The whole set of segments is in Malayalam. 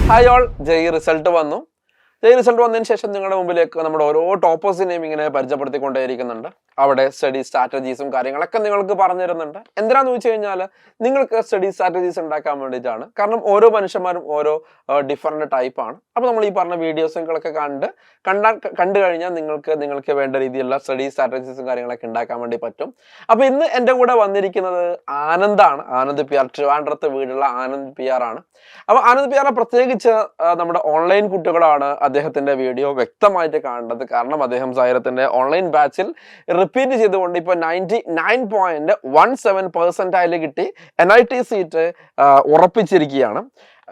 ഹായ് ഓൾ, ജയ് റിസൾട്ട് വന്നു. റിസൾട്ട് വന്നതിന് ശേഷം നിങ്ങളുടെ മുമ്പിലേക്ക് നമ്മുടെ ഓരോ ടോപ്പേഴ്സിനെയും ഇങ്ങനെ പരിചയപ്പെടുത്തിക്കൊണ്ടേയിരിക്കുന്നുണ്ട്. അവിടെ സ്റ്റഡി സ്ട്രാറ്റജീസും കാര്യങ്ങളൊക്കെ നിങ്ങൾക്ക് പറഞ്ഞു തരുന്നുണ്ട്. എന്തിനാന്ന് വെച്ച് കഴിഞ്ഞാൽ നിങ്ങൾക്ക് സ്റ്റഡി സ്ട്രാറ്റജീസ് ഉണ്ടാക്കാൻ വേണ്ടിയിട്ടാണ്. കാരണം ഓരോ മനുഷ്യന്മാരും ഓരോ ഡിഫറെന്റ് ടൈപ്പാണ്. അപ്പോൾ നമ്മൾ ഈ പറഞ്ഞ വീഡിയോസുകളൊക്കെ കണ്ടു കഴിഞ്ഞാൽ നിങ്ങൾക്ക് വേണ്ട രീതിയിലുള്ള സ്റ്റഡി സ്ട്രാറ്റജീസും കാര്യങ്ങളൊക്കെ ഉണ്ടാക്കാൻ വേണ്ടി പറ്റും. അപ്പോൾ ഇന്ന് എൻ്റെ കൂടെ വന്നിരിക്കുന്നത് ആനന്ദാണ്. ആനന്ദ് പി ആർ, ട്രിവാൻഡ്രത്ത് വീടുള്ള ആനന്ദ് പി ആർ ആണ്. അപ്പോൾ ആനന്ദ് പി ആർ പ്രത്യേകിച്ച് നമ്മുടെ ഓൺലൈൻ കുട്ടികളാണ് അദ്ദേഹത്തിന്റെ വീഡിയോ വ്യക്തമായിട്ട് കാണേണ്ടത്. കാരണം അദ്ദേഹം സൈറത്തിന്റെ ഓൺലൈൻ ബാച്ചിൽ റിപ്പീറ്റ് ചെയ്തുകൊണ്ട് ഇപ്പോൾ 99.17% കിട്ടി NIT സീറ്റ് ഉറപ്പിച്ചിരിക്കുകയാണ്.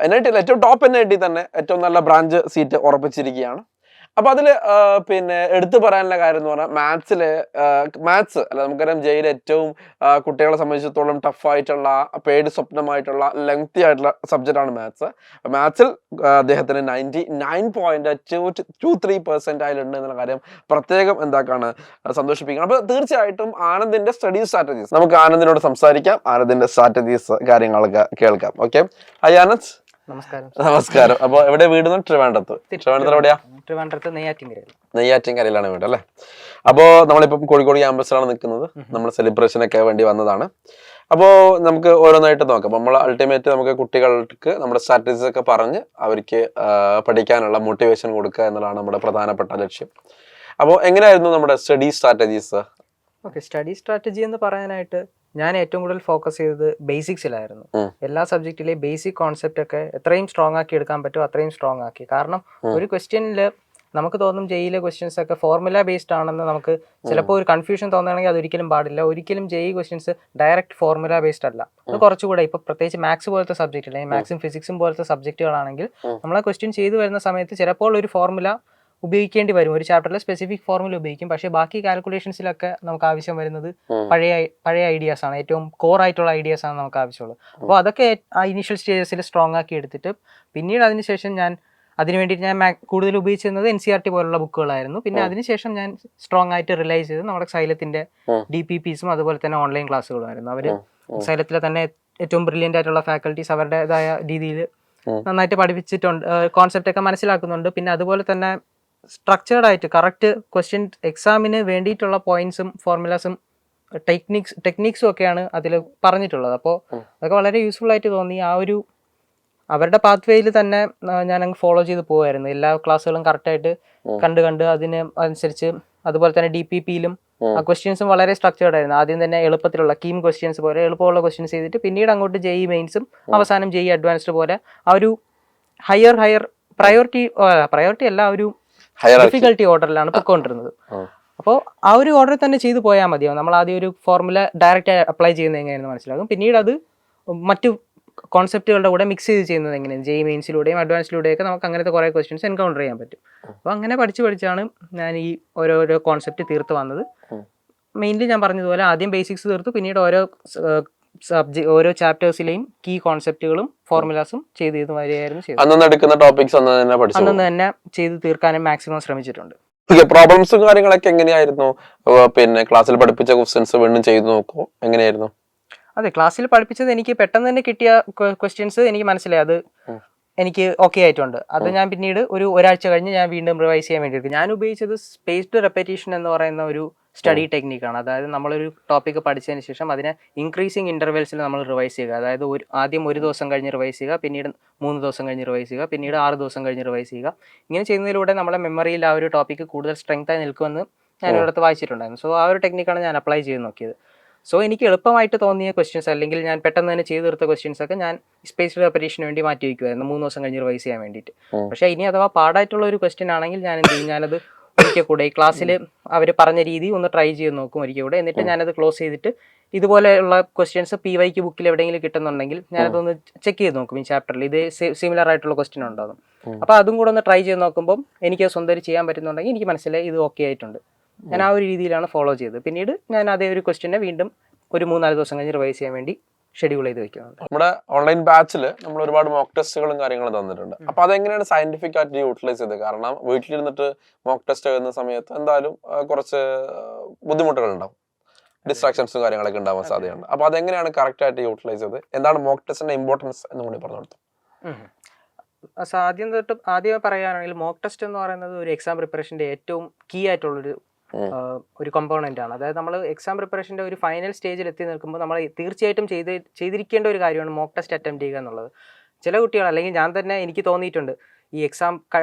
NIT ഏറ്റവും ടോപ്പ് NIT തന്നെ ഏറ്റവും നല്ല ബ്രാഞ്ച് സീറ്റ് ഉറപ്പിച്ചിരിക്കുകയാണ്. അപ്പൊ അതില് പിന്നെ എടുത്തു പറയാനുള്ള കാര്യം എന്ന് പറഞ്ഞാൽ മാത്സ് അല്ല, നമുക്കറിയാം ജയിലെ ഏറ്റവും കുട്ടികളെ സംബന്ധിച്ചിടത്തോളം ടഫായിട്ടുള്ള പേടി സ്വപ്നമായിട്ടുള്ള ലെങ്തി ആയിട്ടുള്ള സബ്ജക്റ്റ് ആണ് മാത്സ്. മാത്സിൽ അദ്ദേഹത്തിന് 99.23% ആയിട്ടുണ്ട് എന്നുള്ള കാര്യം പ്രത്യേകം സന്തോഷിപ്പിക്കണം. അപ്പൊ തീർച്ചയായിട്ടും ആനന്ദിന്റെ സ്റ്റഡി സ്ട്രാറ്റജീസ് നമുക്ക് ആനന്ദിനോട് സംസാരിക്കാം. ആനന്ദിന്റെ സ്ട്രാറ്റജീസ് കാര്യങ്ങളൊക്കെ കേൾക്കാം. Okay, hi Anand. നമസ്കാരം. അപ്പൊ എവിടെ വീട്? ട്രിവാൻഡ്രത്ത് എവിടെയാ? ട്രിവാൻഡ്രത്ത് നെയ്യാറ്റിൻകരയിലാണ് വീട് അല്ലെ? അപ്പോ നമ്മളിപ്പം കോഴിക്കോട് ക്യാമ്പസിലാണ് നിൽക്കുന്നത്. നമ്മൾ സെലിബ്രേഷനൊക്കെ വേണ്ടി വന്നതാണ്. അപ്പോൾ നമുക്ക് ഓരോന്നായിട്ട് നോക്കാം. നമ്മൾ അൾട്ടിമേറ്റ് നമുക്ക് കുട്ടികൾക്ക് നമ്മുടെ സ്ട്രാറ്റജീസ് ഒക്കെ പറഞ്ഞ് അവർക്ക് പഠിക്കാനുള്ള മോട്ടിവേഷൻ കൊടുക്കുക എന്നുള്ളതാണ് നമ്മുടെ പ്രധാനപ്പെട്ട ലക്ഷ്യം. അപ്പോൾ എങ്ങനെയായിരുന്നു നമ്മുടെ study strategies? Okay, study strategy എന്ന് പറയാനായിട്ട് ഞാൻ ഏറ്റവും കൂടുതൽ ഫോക്കസ് ചെയ്തത് ബേസിക്സിലായിരുന്നു. എല്ലാ സബ്ജക്റ്റിലെ ബേസിക് കോൺസെപ്റ്റ് ഒക്കെ എത്രയും സ്ട്രോങ് ആക്കി എടുക്കാൻ പറ്റുമോ അത്രയും സ്ട്രോങ് ആക്കി. കാരണം ഒരു ക്വസ്റ്റ്യനിൽ നമുക്ക് തോന്നും ജെയിലെ ക്വസ്റ്റ്യൻസ് ഒക്കെ ഫോർമുല ബേസ്ഡ് ആണെന്ന് നമുക്ക് ചിലപ്പോൾ ഒരു കൺഫ്യൂഷൻ തോന്നുകയാണെങ്കിൽ അതൊരിക്കലും പാടില്ല. ഒരിക്കലും JEE questions direct formula based അല്ല. അത് കുറച്ചുകൂടെ ഇപ്പോൾ പ്രത്യേകിച്ച് മാത്സ് പോലത്തെ സബ്ജക്റ്റ് അല്ലെങ്കിൽ മാത്സും ഫിസിക്സും പോലത്തെ സബ്ജക്റ്റുകളാണെങ്കിൽ നമ്മൾ ആ ക്വസ്റ്റ്യൻ ചെയ്തു വരുന്ന സമയത്ത് ചിലപ്പോൾ ഒരു ഫോർമുല ഉപയോഗിക്കേണ്ടി വരും. ഒരു ചാപ്റ്ററിൽ സ്പെസിഫിക് ഫോർമുല ഉപയോഗിക്കും. പക്ഷേ ബാക്കി കാൽക്കുലേഷൻസിലൊക്കെ നമുക്ക് ആവശ്യം വരുന്നത് പഴയ ഐഡിയാസ് ആണ്, ഏറ്റവും കോർ ആയിട്ടുള്ള ഐഡിയാസ് ആണ് നമുക്ക് ആവശ്യമുള്ളത്. അപ്പോൾ അതൊക്കെ ആ ഇനീഷ്യൽ സ്റ്റേജസിൽ സ്ട്രോങ് ആക്കി എടുത്തിട്ട് പിന്നീട് അതിനുശേഷം ഞാൻ അതിനുവേണ്ടിയിട്ട് ഞാൻ കൂടുതൽ ഉപയോഗിച്ചിരുന്നത് NCERT പോലുള്ള ബുക്കുകളായിരുന്നു. പിന്നെ അതിനുശേഷം ഞാൻ സ്ട്രോങ് ആയിട്ട് റിലൈസ് ചെയ്ത് നമ്മുടെ സൈലത്തിന്റെ DPPസും അതുപോലെ തന്നെ ഓൺലൈൻ ക്ലാസ്സുകളുമായിരുന്നു. അവർ സൈലത്തിലെ തന്നെ ഏറ്റവും ബ്രില്യൻ്റ് ആയിട്ടുള്ള ഫാക്കൽറ്റീസ് അവരുടേതായ രീതിയിൽ നന്നായിട്ട് പഠിപ്പിച്ചിട്ടുണ്ട്, കോൺസെപ്റ്റ് ഒക്കെ മനസ്സിലാക്കുന്നുണ്ട്. പിന്നെ അതുപോലെ തന്നെ സ്ട്രക്ചേർഡ് ആയിട്ട് കറക്റ്റ് ക്വസ്റ്റ്യൻ എക്സാമിന് വേണ്ടിയിട്ടുള്ള പോയിന്റ്സും ഫോർമുലാസും ടെക്നിക്സും ഒക്കെയാണ് അതിൽ പറഞ്ഞിട്ടുള്ളത്. അപ്പോൾ അതൊക്കെ വളരെ യൂസ്ഫുൾ ആയിട്ട് തോന്നി. ആ ഒരു അവരുടെ പാത്ത് വേയിൽ തന്നെ ഞാൻ അങ്ങ് ഫോളോ ചെയ്ത് പോകുമായിരുന്നു. എല്ലാ ക്ലാസ്സുകളും കറക്റ്റായിട്ട് കണ്ട് അതിന് അനുസരിച്ച് അതുപോലെ തന്നെ DPPയിലും ആ ക്വസ്റ്റ്യൻസും വളരെ സ്ട്രക്ചേർഡ് ആയിരുന്നു. ആദ്യം തന്നെ എളുപ്പത്തിലുള്ള കീം ക്വസ്റ്റ്യൻസ് പോലെ എളുപ്പമുള്ള ക്വസ്റ്റ്യൻസ് ചെയ്തിട്ട് പിന്നീട് അങ്ങോട്ട് JEE മെയിൻസും അവസാനം JEE അഡ്വാൻസ്ഡ് പോലെ ആ ഒരു ഹയർ പ്രയോറിറ്റി അല്ല, ഒരു ഡിഫിക്കൽട്ടി ഓർഡറിലാണ് പൊയ്ക്കൊണ്ടിരുന്നത്. അപ്പോൾ ആ ഒരു ഓർഡർ തന്നെ ചെയ്തു പോയാൽ മതിയാവും. നമ്മൾ ആദ്യം ഒരു ഫോർമുല ഡയറക്റ്റ് അപ്ലൈ ചെയ്യുന്നത് എങ്ങനെയാണെന്ന് മനസ്സിലാകും. പിന്നീട് അത് മറ്റു കോൺസെപ്റ്റുകളുടെ കൂടെ മിക്സ് ചെയ്ത് ചെയ്യുന്നത് എങ്ങനെയാണ് JEE മെയിൻസിലൂടെയും അഡ്വാൻസിലൂടെയൊക്കെ നമുക്ക് അങ്ങനത്തെ കുറേ ക്വസ്റ്റ്യൻസ് എൻകൗണ്ടർ ചെയ്യാൻ പറ്റും. അപ്പോൾ അങ്ങനെ പഠിച്ചാണ് ഞാൻ ഈ ഓരോരോ കോൺസെപ്റ്റ് തീർത്ത് വന്നത്. മെയിൻലി ഞാൻ പറഞ്ഞതുപോലെ ആദ്യം ബേസിക്സ് തീർത്തു, പിന്നീട് ഓരോ ചാപ്റ്റേഴ്സിലെയും കീ കോൺസെപ്റ്റുകളും ഫോർമുലാസും ചെയ്ത് വരികയായിരുന്നു ചെയ്തത്. അന്ന് തന്നെ ചെയ്ത് തീർക്കാനും മാക്സിമം ശ്രമിച്ചിട്ടുണ്ട്. പ്രോബ്ലംസും കാര്യങ്ങളൊക്കെ എങ്ങനെയായിരുന്നു? പിന്നെ ക്ലാസ്സിൽ പഠിപ്പിച്ച ക്വസ്റ്റ്യൻസ് വീണ്ടും ചെയ്തു നോക്കൂ, എങ്ങനെയായിരുന്നു? അതെ, ക്ലാസ്സിൽ പഠിപ്പിച്ചത് എനിക്ക് പെട്ടെന്ന് തന്നെ കിട്ടിയ ക്വസ്റ്റ്യൻസ് എനിക്ക് മനസ്സിലായി, അത് എനിക്ക് ഓക്കെ ആയിട്ടുണ്ട്. അത് ഞാൻ പിന്നീട് ഒരാഴ്ച കഴിഞ്ഞ് ഞാൻ വീണ്ടും റിവൈസ് ചെയ്യാൻ വേണ്ടി എടുക്കും. ഞാൻ ഉപയോഗിച്ചത് സ്പേസ്ഡ് റെപ്പറ്റീഷൻ എന്ന് പറയുന്ന ഒരു സ്റ്റഡി ടെക്നിക്കാണ്. അതായത് നമ്മളൊരു ടോപ്പിക്ക് പഠിച്ചതിന് ശേഷം അതിനെ ഇൻക്രീസിങ് ഇൻ്റർവെൽസിൽ നമ്മൾ റിവൈസ് ചെയ്യുക. അതായത് ആദ്യം 1 ദിവസം കഴിഞ്ഞ് റിവൈസ് ചെയ്യുക, പിന്നീട് 3 ദിവസം കഴിഞ്ഞ് റിവൈസ് ചെയ്യുക, പിന്നീട് 6 ദിവസം കഴിഞ്ഞ് റിവൈസ് ചെയ്യുക. ഇങ്ങനെ ചെയ്യുന്നതിലൂടെ നമ്മുടെ മെമ്മറിയിൽ ആ ഒരു ടോപ്പിക്ക് കൂടുതൽ സ്ട്രെങ്ത് ആയി നിൽക്കുമെന്ന് ഞാൻ ഒരിടത്ത് വായിച്ചിട്ടുണ്ടായിരുന്നു. സോ ആ ഒരു ടെക്നിക്കാണ് ഞാൻ അപ്ലൈ ചെയ്ത് നോക്കിയത്. സോ എനിക്ക് എളുപ്പമായിട്ട് തോന്നിയ ക്വസ്റ്റ്യൻസ് അല്ലെങ്കിൽ ഞാൻ പെട്ടെന്ന് തന്നെ ചെയ്ത് തീർത്ത ക്വസ്റ്റ്യൻസ് ഒക്കെ ഞാൻ സ്പേസ്ഡ് റെപ്പറ്റീഷന് വേണ്ടി മാറ്റി വയ്ക്കുമായിരുന്നു 3 ദിവസം കഴിഞ്ഞ് റിവൈസ് ചെയ്യാൻ വേണ്ടിയിട്ട്. പക്ഷേ ഇനി അഥവാ പാടായിട്ടുള്ള ഒരു ക്വസ്റ്റ്യൻ ആണെങ്കിൽ ഞാൻ എന്ത് ചെയ്യും, ഞാനത് ഒരിക്കൽ കൂടെ ഈ ക്ലാസ്സിൽ അവർ പറഞ്ഞ രീതി ഒന്ന് ട്രൈ ചെയ്ത് നോക്കും ഒരിക്കൽ കൂടെ. എന്നിട്ട് ഞാനത് ക്ലോസ് ചെയ്തിട്ട് ഇതുപോലെയുള്ള ക്വസ്റ്റ്യൻസ് PYQ ബുക്കിൽ എവിടെയെങ്കിലും കിട്ടുന്നുണ്ടെങ്കിൽ ഞാനതൊന്ന് ചെക്ക് ചെയ്ത് നോക്കും. ഈ ചാപ്റ്ററിൽ ഇത് സിമിലർ ആയിട്ടുള്ള ക്വസ്റ്റ്യൻ ഉണ്ടാകും. അപ്പോൾ അതും കൂടെ ഒന്ന് ട്രൈ ചെയ്ത് നോക്കുമ്പോൾ എനിക്ക് സ്വന്തം ചെയ്യാൻ പറ്റുന്നുണ്ടെങ്കിൽ എനിക്ക് മനസ്സിലായി ഇത് ഓക്കെ ആയിട്ടുണ്ട്. ഞാൻ ആ ഒരു രീതിയിലാണ് ഫോളോ ചെയ്തത്. പിന്നീട് ഞാൻ അതേ ഒരു ക്വസ്റ്റ്യനെ വീണ്ടും ഒരു 3-4 ദിവസം കഴിഞ്ഞ് റിവൈസ് ചെയ്യാൻ വേണ്ടി ഷെഡ്യൂൾ ചെയ്ത് വെക്കുന്നുണ്ട്. നമ്മുടെ ഓൺലൈൻ ബാച്ചിൽ നമ്മൾ ഒരുപാട് മോക്ക് ടെസ്റ്റുകളും കാര്യങ്ങളും തന്നിട്ടുണ്ട്. അപ്പൊ അതെങ്ങനെയാണ് സയന്റിഫിക് ആയിട്ട് യൂട്ടിലൈസ് ചെയ്തത്? കാരണം വീട്ടിലിരുന്നിട്ട് മോക്ക് ടെസ്റ്റ് എഴുതുന്ന സമയത്ത് എന്തായാലും കുറച്ച് ബുദ്ധിമുട്ടുകൾ ഉണ്ടാവും, ഡിസ്ട്രാക്ഷൻസും കാര്യങ്ങളൊക്കെ ഉണ്ടാവാൻ സാധ്യതയുണ്ട്. അപ്പൊ അതെങ്ങനെയാണ് കറക്റ്റ് ആയിട്ട് യൂട്ടിലൈസ് ചെയ്തത്? എന്താണ് മോക്ക് ടെസ്റ്റിന്റെ ഇമ്പോർട്ടൻസ് എന്ന് കൂടി പറഞ്ഞു കൊടുത്തു. ആദ്യമേ പറയുകയാണെങ്കിൽ മോക്ക് ടെസ്റ്റ് എന്ന് പറയുന്നത് ഒരു എക്സാം പ്രിപ്പറേഷൻ്റെ ഏറ്റവും കീ ആയിട്ടുള്ളൊരു ഒരു കമ്പോണൻ്റ് ആണ്. അതായത് നമ്മൾ എക്സാം പ്രിപ്പറേഷൻ്റെ ഒരു ഫൈനൽ സ്റ്റേജിൽ എത്തി നിൽക്കുമ്പോൾ നമ്മൾ തീർച്ചയായിട്ടും ചെയ്തിരിക്കേണ്ട ഒരു കാര്യമാണ് മോക്ക് ടെസ്റ്റ് അറ്റംപ്റ്റ് ചെയ്യുക എന്നുള്ളത്. ചില കുട്ടികൾ, അല്ലെങ്കിൽ ഞാൻ തന്നെ, എനിക്ക് തോന്നിയിട്ടുണ്ട് ഈ എക്സാം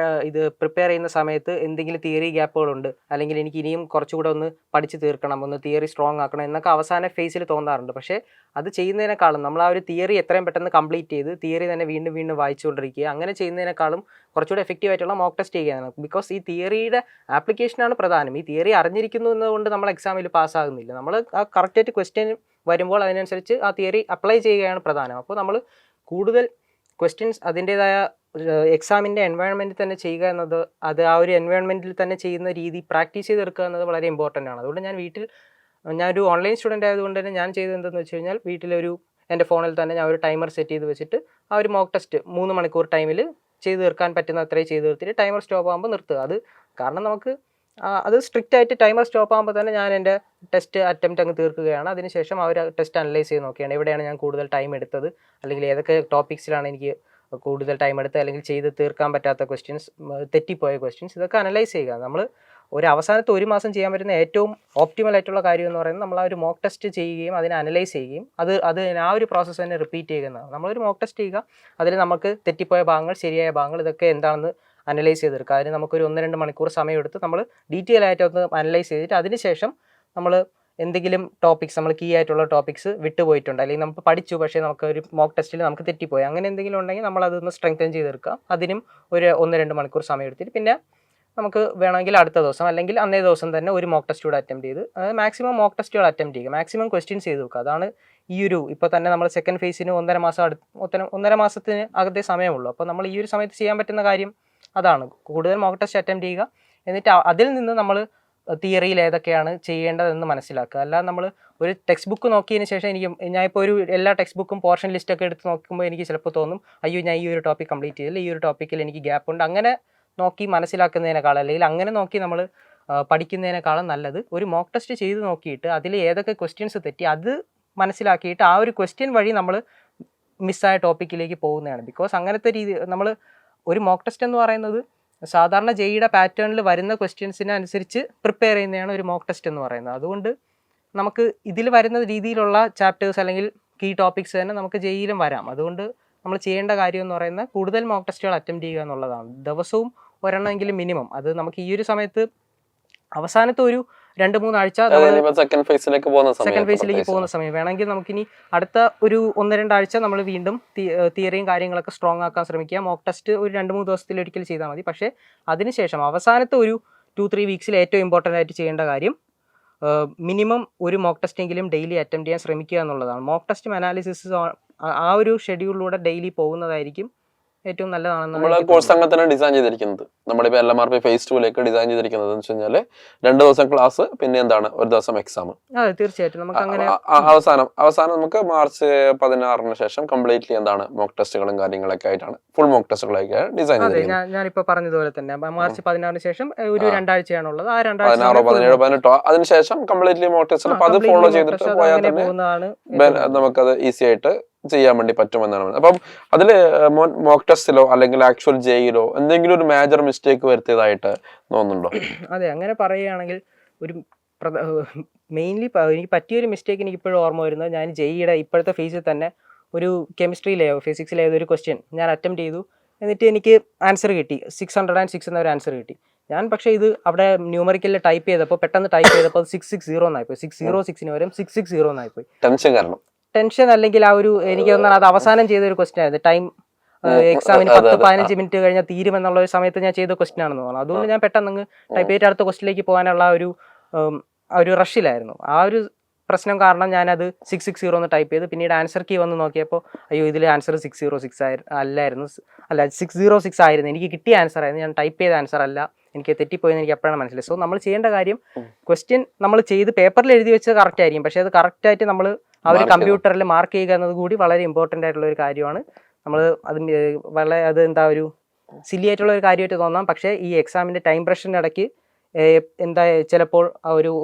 ഇത് പ്രിപ്പയർ ചെയ്യുന്ന സമയത്ത് എന്തെങ്കിലും തിയറി ഗ്യാപ്പുകളുണ്ട്, അല്ലെങ്കിൽ എനിക്ക് ഇനിയും കുറച്ചുകൂടെ ഒന്ന് പഠിച്ച് തീർക്കണം, ഒന്ന് തിയറി സ്ട്രോങ് ആക്കണം എന്നൊക്കെ അവസാന ഫേസിൽ തോന്നാറുണ്ട്. പക്ഷേ അത് ചെയ്യുന്നതിനേക്കാളും നമ്മൾ ആ ഒരു തിയറി എത്രയും പെട്ടെന്ന് കംപ്ലീറ്റ് ചെയ്ത് തിയറി തന്നെ വീണ്ടും വീണ്ടും വായിച്ചുകൊണ്ടിരിക്കുക, അങ്ങനെ ചെയ്യുന്നതിനേക്കാളും കുറച്ചുകൂടെ എഫക്റ്റീവ് ആയിട്ടുള്ള മോക്ക് ടെസ്റ്റ് ചെയ്യുകയാണ്. ബിക്കോസ് ഈ തിയറിയുടെ ആപ്ലിക്കേഷനാണ് പ്രധാനം. ഈ തിയറി അറിഞ്ഞിരിക്കുന്നു എന്നതുകൊണ്ട് നമ്മൾ എക്സാമിൽ പാസ്സാകുന്നില്ല. നമ്മൾ ആ കറക്റ്റായിട്ട് ക്വസ്റ്റ്യൻ വരുമ്പോൾ അതിനനുസരിച്ച് ആ തിയറി അപ്ലൈ ചെയ്യുകയാണ് പ്രധാനം. അപ്പോൾ നമ്മൾ കൂടുതൽ ക്വസ്റ്റ്യൻസ് അതിൻ്റേതായ എക്സാമിൻ്റെ എൻവയോൺമെൻറ്റിൽ തന്നെ ചെയ്യുക എന്നത്, അത് ആ ഒരു എൻവയോൺമെൻറ്റിൽ തന്നെ ചെയ്യുന്ന രീതി പ്രാക്ടീസ് ചെയ്തെടുക്കുക എന്നത് വളരെ ഇമ്പോർട്ടൻ്റ് ആണ്. അതുകൊണ്ട് ഞാനൊരു ഓൺലൈൻ സ്റ്റുഡൻ്റ് ആയതുകൊണ്ട് തന്നെ ഞാൻ ചെയ്തത് എന്തെന്ന് വെച്ച് കഴിഞ്ഞാൽ, എൻ്റെ ഫോണിൽ തന്നെ ഞാൻ ഒരു ടൈമർ സെറ്റ് ചെയ്ത് വെച്ചിട്ട് ആ ഒരു മോക്ക് ടെസ്റ്റ് 3 മണിക്കൂർ ടൈമിൽ ചെയ്ത് തീർക്കാൻ പറ്റുന്ന അത്രയും ചെയ്ത് തീർത്തിട്ട് ടൈമർ സ്റ്റോപ്പ് ആകുമ്പോൾ നിർത്തുക. അത് കാരണം നമുക്ക് അത് സ്ട്രിക്റ്റ് ആയിട്ട് ടൈമർ സ്റ്റോപ്പ് ആകുമ്പോൾ തന്നെ ഞാൻ എൻ്റെ ടെസ്റ്റ് അറ്റംപ്റ്റ് അങ്ങ് തീർക്കുകയാണ്. അതിനുശേഷം അവർ ടെസ്റ്റ് അനലൈസ് ചെയ്ത് നോക്കുകയാണ് എവിടെയാണ് ഞാൻ കൂടുതൽ ടൈം എടുത്തത്, അല്ലെങ്കിൽ ഏതൊക്കെ ടോപ്പിക്സിലാണ് എനിക്ക് കൂടുതൽ ടൈം എടുത്ത് അല്ലെങ്കിൽ ചെയ്ത് തീർക്കാൻ പറ്റാത്ത ക്വസ്റ്റ്യൻസ്, തെറ്റിപ്പോയ ക്വസ്റ്റ്യൻസ്, ഇതൊക്കെ അനലൈസ് ചെയ്യുക. നമ്മൾ ഒരു അവസാനത്തെ 1 മാസം ചെയ്യാൻ പറ്റുന്ന ഏറ്റവും ഓപ്റ്റിമൽ ആയിട്ടുള്ള കാര്യം എന്ന് പറയുന്നത് നമ്മൾ ആ ഒരു മോക്ക് ടെസ്റ്റ് ചെയ്യുകയും അതിനെ അനലൈസ് ചെയ്യുകയും അത് ആ ഒരു പ്രോസസ്സ് തന്നെ റിപ്പീറ്റ് ചെയ്യുന്നതാണ്. നമ്മളൊരു മോക്ക് ടെസ്റ്റ് ചെയ്യുക, അതിൽ നമുക്ക് തെറ്റിപ്പോയ ഭാഗങ്ങൾ, ശരിയായ ഭാഗങ്ങൾ, ഇതൊക്കെ എന്താണെന്ന് അനലൈസ് ചെയ്തെടുക്കുക. അതിന് നമുക്കൊരു 1-2 മണിക്കൂർ സമയം എടുത്ത് നമ്മൾ ഡീറ്റെയിൽ ആയിട്ട് ഒന്ന് അനലൈസ് ചെയ്തിട്ട് അതിനുശേഷം നമ്മൾ എന്തെങ്കിലും ടോപ്പിക്സ്, നമ്മൾ കീ ആയിട്ടുള്ള ടോപ്പിക്സ് വിട്ടുപോയിട്ടുണ്ട്, അല്ലെങ്കിൽ നമുക്ക് പഠിച്ചു പക്ഷേ നമുക്ക് ഒരു മോക്ക് ടെസ്റ്റിൽ നമുക്ക് തെറ്റിപ്പോയി, അങ്ങനെ എന്തെങ്കിലും ഉണ്ടെങ്കിൽ നമ്മൾ അതൊന്ന് സ്ട്രെങ്തൻ ചെയ്തെടുക്കുക. അതിനും ഒരു 1-2 മണിക്കൂർ സമയം എടുത്തിട്ട് പിന്നെ നമുക്ക് വേണമെങ്കിൽ അടുത്ത ദിവസം അല്ലെങ്കിൽ അന്നേ ദിവസം തന്നെ ഒരു മോക്ക് ടെസ്റ്റ് കൂടെ അറ്റംപ്റ്റ് ചെയ്ത്, അതായത് മാക്സിമം മോക്ക് ടെസ്റ്റുകൾ അറ്റംപ്റ്റ് ചെയ്യുക, മാക്സിമം ക്വസ്റ്റ്യൻസ് ചെയ്ത് നോക്കുക. അതാണ് ഈ ഒരു, ഇപ്പോൾ തന്നെ നമ്മൾ സെക്കൻഡ് ഫേസിന് 1.5 മാസത്തിന് അകത്തെ സമയമുള്ളൂ. അപ്പോൾ നമ്മൾ ഈ ഒരു സമയത്ത് ചെയ്യാൻ പറ്റുന്ന കാര്യം അതാണ്, കൂടുതൽ മോക്ക് ടെസ്റ്റ് അറ്റംപ്റ്റ് ചെയ്യുക. എന്നിട്ട് അതിൽ നിന്ന് നമ്മൾ തിയറിയിൽ ഏതൊക്കെയാണ് ചെയ്യേണ്ടതെന്ന് മനസ്സിലാക്കുക. അല്ലാതെ നമ്മൾ ഒരു ടെക്സ്റ്റ് ബുക്ക് നോക്കിയതിന് ശേഷം ഞാനിപ്പോൾ എല്ലാ ടെക്സ്റ്റ് ബുക്കും പോർഷൻ ലിസ്റ്റൊക്കെ എടുത്ത് നോക്കുമ്പോൾ എനിക്ക് ചിലപ്പോൾ തോന്നും, അയ്യോ ഞാൻ ഈ ഒരു ടോപ്പിക് കംപ്ലീറ്റ് ചെയ്തില്ല, ഈ ഒരു ടോപ്പിക്കിൽ എനിക്ക് ഗ്യാപ്പ് ഉണ്ട്. അങ്ങനെ നോക്കി മനസ്സിലാക്കുന്നതിനേക്കാളും, അല്ലെങ്കിൽ അങ്ങനെ നോക്കി നമ്മൾ പഠിക്കുന്നതിനേക്കാളും നല്ലത് ഒരു മോക്ക് ടെസ്റ്റ് ചെയ്ത് നോക്കിയിട്ട് അതിൽ ഏതൊക്കെ ക്വസ്റ്റ്യൻസ് തെറ്റി അത് മനസ്സിലാക്കിയിട്ട് ആ ഒരു ക്വസ്റ്റ്യൻ വഴി നമ്മൾ മിസ്സായ ടോപ്പിക്കിലേക്ക് പോകുന്നതാണ്. ബിക്കോസ് അങ്ങനത്തെ രീതി നമ്മൾ ഒരു മോക്ക് ടെസ്റ്റ് എന്ന് പറയുന്നത് സാധാരണ ജെയുടെ പാറ്റേണിൽ വരുന്ന ക്വസ്റ്റ്യൻസിനനുസരിച്ച് പ്രിപ്പയർ ചെയ്യുന്നതാണ് ഒരു മോക്ക് ടെസ്റ്റ് എന്ന് പറയുന്നത്. അതുകൊണ്ട് നമുക്ക് ഇതിൽ വരുന്ന രീതിയിലുള്ള ചാപ്റ്റേഴ്സ് അല്ലെങ്കിൽ കീ ടോപ്പിക്സ് തന്നെ നമുക്ക് ജെയിലും വരാം. അതുകൊണ്ട് നമ്മൾ ചെയ്യേണ്ട കാര്യം എന്ന് പറയുന്നത് കൂടുതൽ മോക്ക് ടെസ്റ്റുകൾ അറ്റംപ്റ്റ് ചെയ്യുക എന്നുള്ളതാണ്. ദിവസവും ഒരെണ്ണമെങ്കിലും മിനിമം. അത് നമുക്ക് ഈ ഒരു സമയത്ത് അവസാനത്തെ ഒരു 2-3 ആഴ്ച സെക്കൻഡ് ഫേസിലേക്ക് പോകുന്ന സമയം വേണമെങ്കിൽ നമുക്കിനി അടുത്ത ഒരു 1-2 ആഴ്ച നമ്മൾ വീണ്ടും തിയറിയും കാര്യങ്ങളൊക്കെ സ്ട്രോങ് ആക്കാൻ ശ്രമിക്കുക. മോക്ക് ടെസ്റ്റ് ഒരു 2-3 ദിവസത്തിലൊരിക്കൽ ചെയ്താൽ മതി. പക്ഷേ അതിനുശേഷം അവസാനത്തെ ഒരു 2-3 വീക്സിൽ ഏറ്റവും ഇമ്പോർട്ടൻ്റ് ആയിട്ട് ചെയ്യേണ്ട കാര്യം മിനിമം ഒരു മോക്ക് ടെസ്റ്റെങ്കിലും ഡെയിലി അറ്റംപ്റ്റ് ചെയ്യാൻ ശ്രമിക്കുക എന്നുള്ളതാണ്. മോക്ക് ടെസ്റ്റും അനാലിസിസ് ആ ഒരു ഷെഡ്യൂളിലൂടെ ഡെയിലി പോകുന്നതായിരിക്കും ഏറ്റവും നല്ലതാണെന്ന് കോഴ്സ് അങ്ങനെ തന്നെ ഡിസൈൻ ചെയ്തിരിക്കുന്നത്. നമ്മളിപ്പോൾ LMRP phase 2 ഡിസൈൻ ചെയ്തിരിക്കുന്നത് എന്ന് വെച്ച് കഴിഞ്ഞാൽ 2 ദിവസം ക്ലാസ്, പിന്നെ എന്താണ് 1 ദിവസം എക്സാം. അതെ, തീർച്ചയായിട്ടും നമുക്ക് അങ്ങനെ അവസാനം നമുക്ക് മാർച്ച് 16 ശേഷം കംപ്ലീറ്റ്ലി എന്താണ് മോക്ക് ടെസ്റ്റുകളും കാര്യങ്ങളൊക്കെ ആയിട്ടാണ്, ഫുൾ മോക്ക് ടെസ്റ്റുകളൊക്കെ ഡിസൈൻ ചെയ്തിരിക്കുന്നത്. ഞാനിപ്പോൾ പറഞ്ഞതുപോലെ തന്നെ മാർച്ച് 16 ശേഷം ഒരു 2 ആഴ്ചയാണുള്ളത്. ആ 2 ആഴ്ച 16, 17, 18 അതിനുശേഷം കംപ്ലീറ്റ്ലി മോക്ക് ടെസ്റ്റ്. അപ്പോൾ അത് ഫോളോ ചെയ്തിട്ട് പോയാൽ തന്നെ നമുക്കത് ഈസി ആയിട്ട് ചെയ്യാൻ വേണ്ടി പറ്റുമെന്നാണ്. അപ്പം അതിൽ മോക്ക് ടെസ്റ്റിലോ അല്ലെങ്കിൽ ആക്ച്വൽ ജെയിലോ എന്തെങ്കിലും ഒരു മേജർ മിസ്റ്റേക്ക് വരുത്തിയതായിട്ട് തോന്നുന്നുണ്ടോ? അതെ, അങ്ങനെ പറയുകയാണെങ്കിൽ ഒരു മെയിൻലി എനിക്ക് പറ്റിയൊരു മിസ്റ്റേക്ക് എനിക്ക് ഇപ്പോഴും ഓർമ്മ വരുന്നത്, ഞാൻ ജെയിയുടെ ഇപ്പോഴത്തെ ഫേസിൽ തന്നെ ഒരു കെമിസ്ട്രിയിലെയോ ഫിസിക്സിലെയോ ഒരു ക്വസ്റ്റ്യൻ ഞാൻ അറ്റംപ്റ്റ് ചെയ്തു. എന്നിട്ട് എനിക്ക് ആൻസർ കിട്ടി, 606 എന്നൊരു ആൻസർ കിട്ടി. ഞാൻ പക്ഷേ ഇത് അവിടെ ന്യൂമറിക്കലിൽ ടൈപ്പ് ചെയ്തപ്പോൾ പെട്ടെന്ന് ടൈപ്പ് ചെയ്തപ്പോൾ 660 എന്നായിപ്പോയി. 606 പകരം 660 എന്നായിപ്പോയി. ടെൻഷൻ അല്ലെങ്കിൽ ആ ഒരു, എനിക്ക് തോന്നുന്നത് അത് അവസാനം ചെയ്ത ഒരു ക്വസ്റ്റ്യൻ ആയിരുന്നു. ടൈം എക്സാമിന് 10-15 മിനിറ്റ് കഴിഞ്ഞാൽ തീരുമെന്നുള്ള ഒരു സമയത്ത് ഞാൻ ചെയ്ത ക്വസ്റ്റ്യൻ ആണെന്ന് തോന്നുന്നു. അതുകൊണ്ട് ഞാൻ പെട്ടെന്ന് ടൈപ്പ് ചെയ്തിട്ട് അടുത്ത ക്വസ്റ്റിലേക്ക് പോകാനുള്ള ഒരു റഷിലായിരുന്നു. ആ ഒരു പ്രശ്നം കാരണം ഞാനത് 660 എന്ന് ടൈപ്പ് ചെയ്ത് പിന്നീട് ആൻസർ കീ വന്ന് നോക്കിയപ്പോൾ അയ്യോ ഇതിൽ ആൻസർ 606 അല്ലായിരുന്നു, അല്ല 606 ആയിരുന്നു. എനിക്ക് കിട്ടിയ ആൻസർ ആയിരുന്നു, ഞാൻ ടൈപ്പ് ചെയ്ത ആൻസർ അല്ല, എനിക്ക് തെറ്റിപ്പോയെന്ന് എനിക്ക് എപ്പോഴാണ് മനസ്സിലായി. സോ നമ്മൾ ചെയ്യേണ്ട കാര്യം, ക്വസ്റ്റ്യൻ നമ്മൾ ചെയ്ത് പേപ്പറിൽ എഴുതി വെച്ചത് കറക്റ്റ് ആയിരിക്കും, പക്ഷേ അത് കറക്റ്റായിട്ട് നമ്മൾ ആ ഒരു കമ്പ്യൂട്ടറിൽ മാർക്ക് ചെയ്യുക എന്നത് കൂടി വളരെ ഇമ്പോർട്ടൻ്റ് ആയിട്ടുള്ള ഒരു കാര്യമാണ്. നമ്മൾ അത് എന്താ ഒരു സില്ലി ആയിട്ടുള്ള ഒരു കാര്യമായിട്ട് തോന്നാം, പക്ഷേ ഈ എക്സാമിൻ്റെ ടൈം പ്രഷറിൻ്റെ ഇടയ്ക്ക് ചിലപ്പോൾ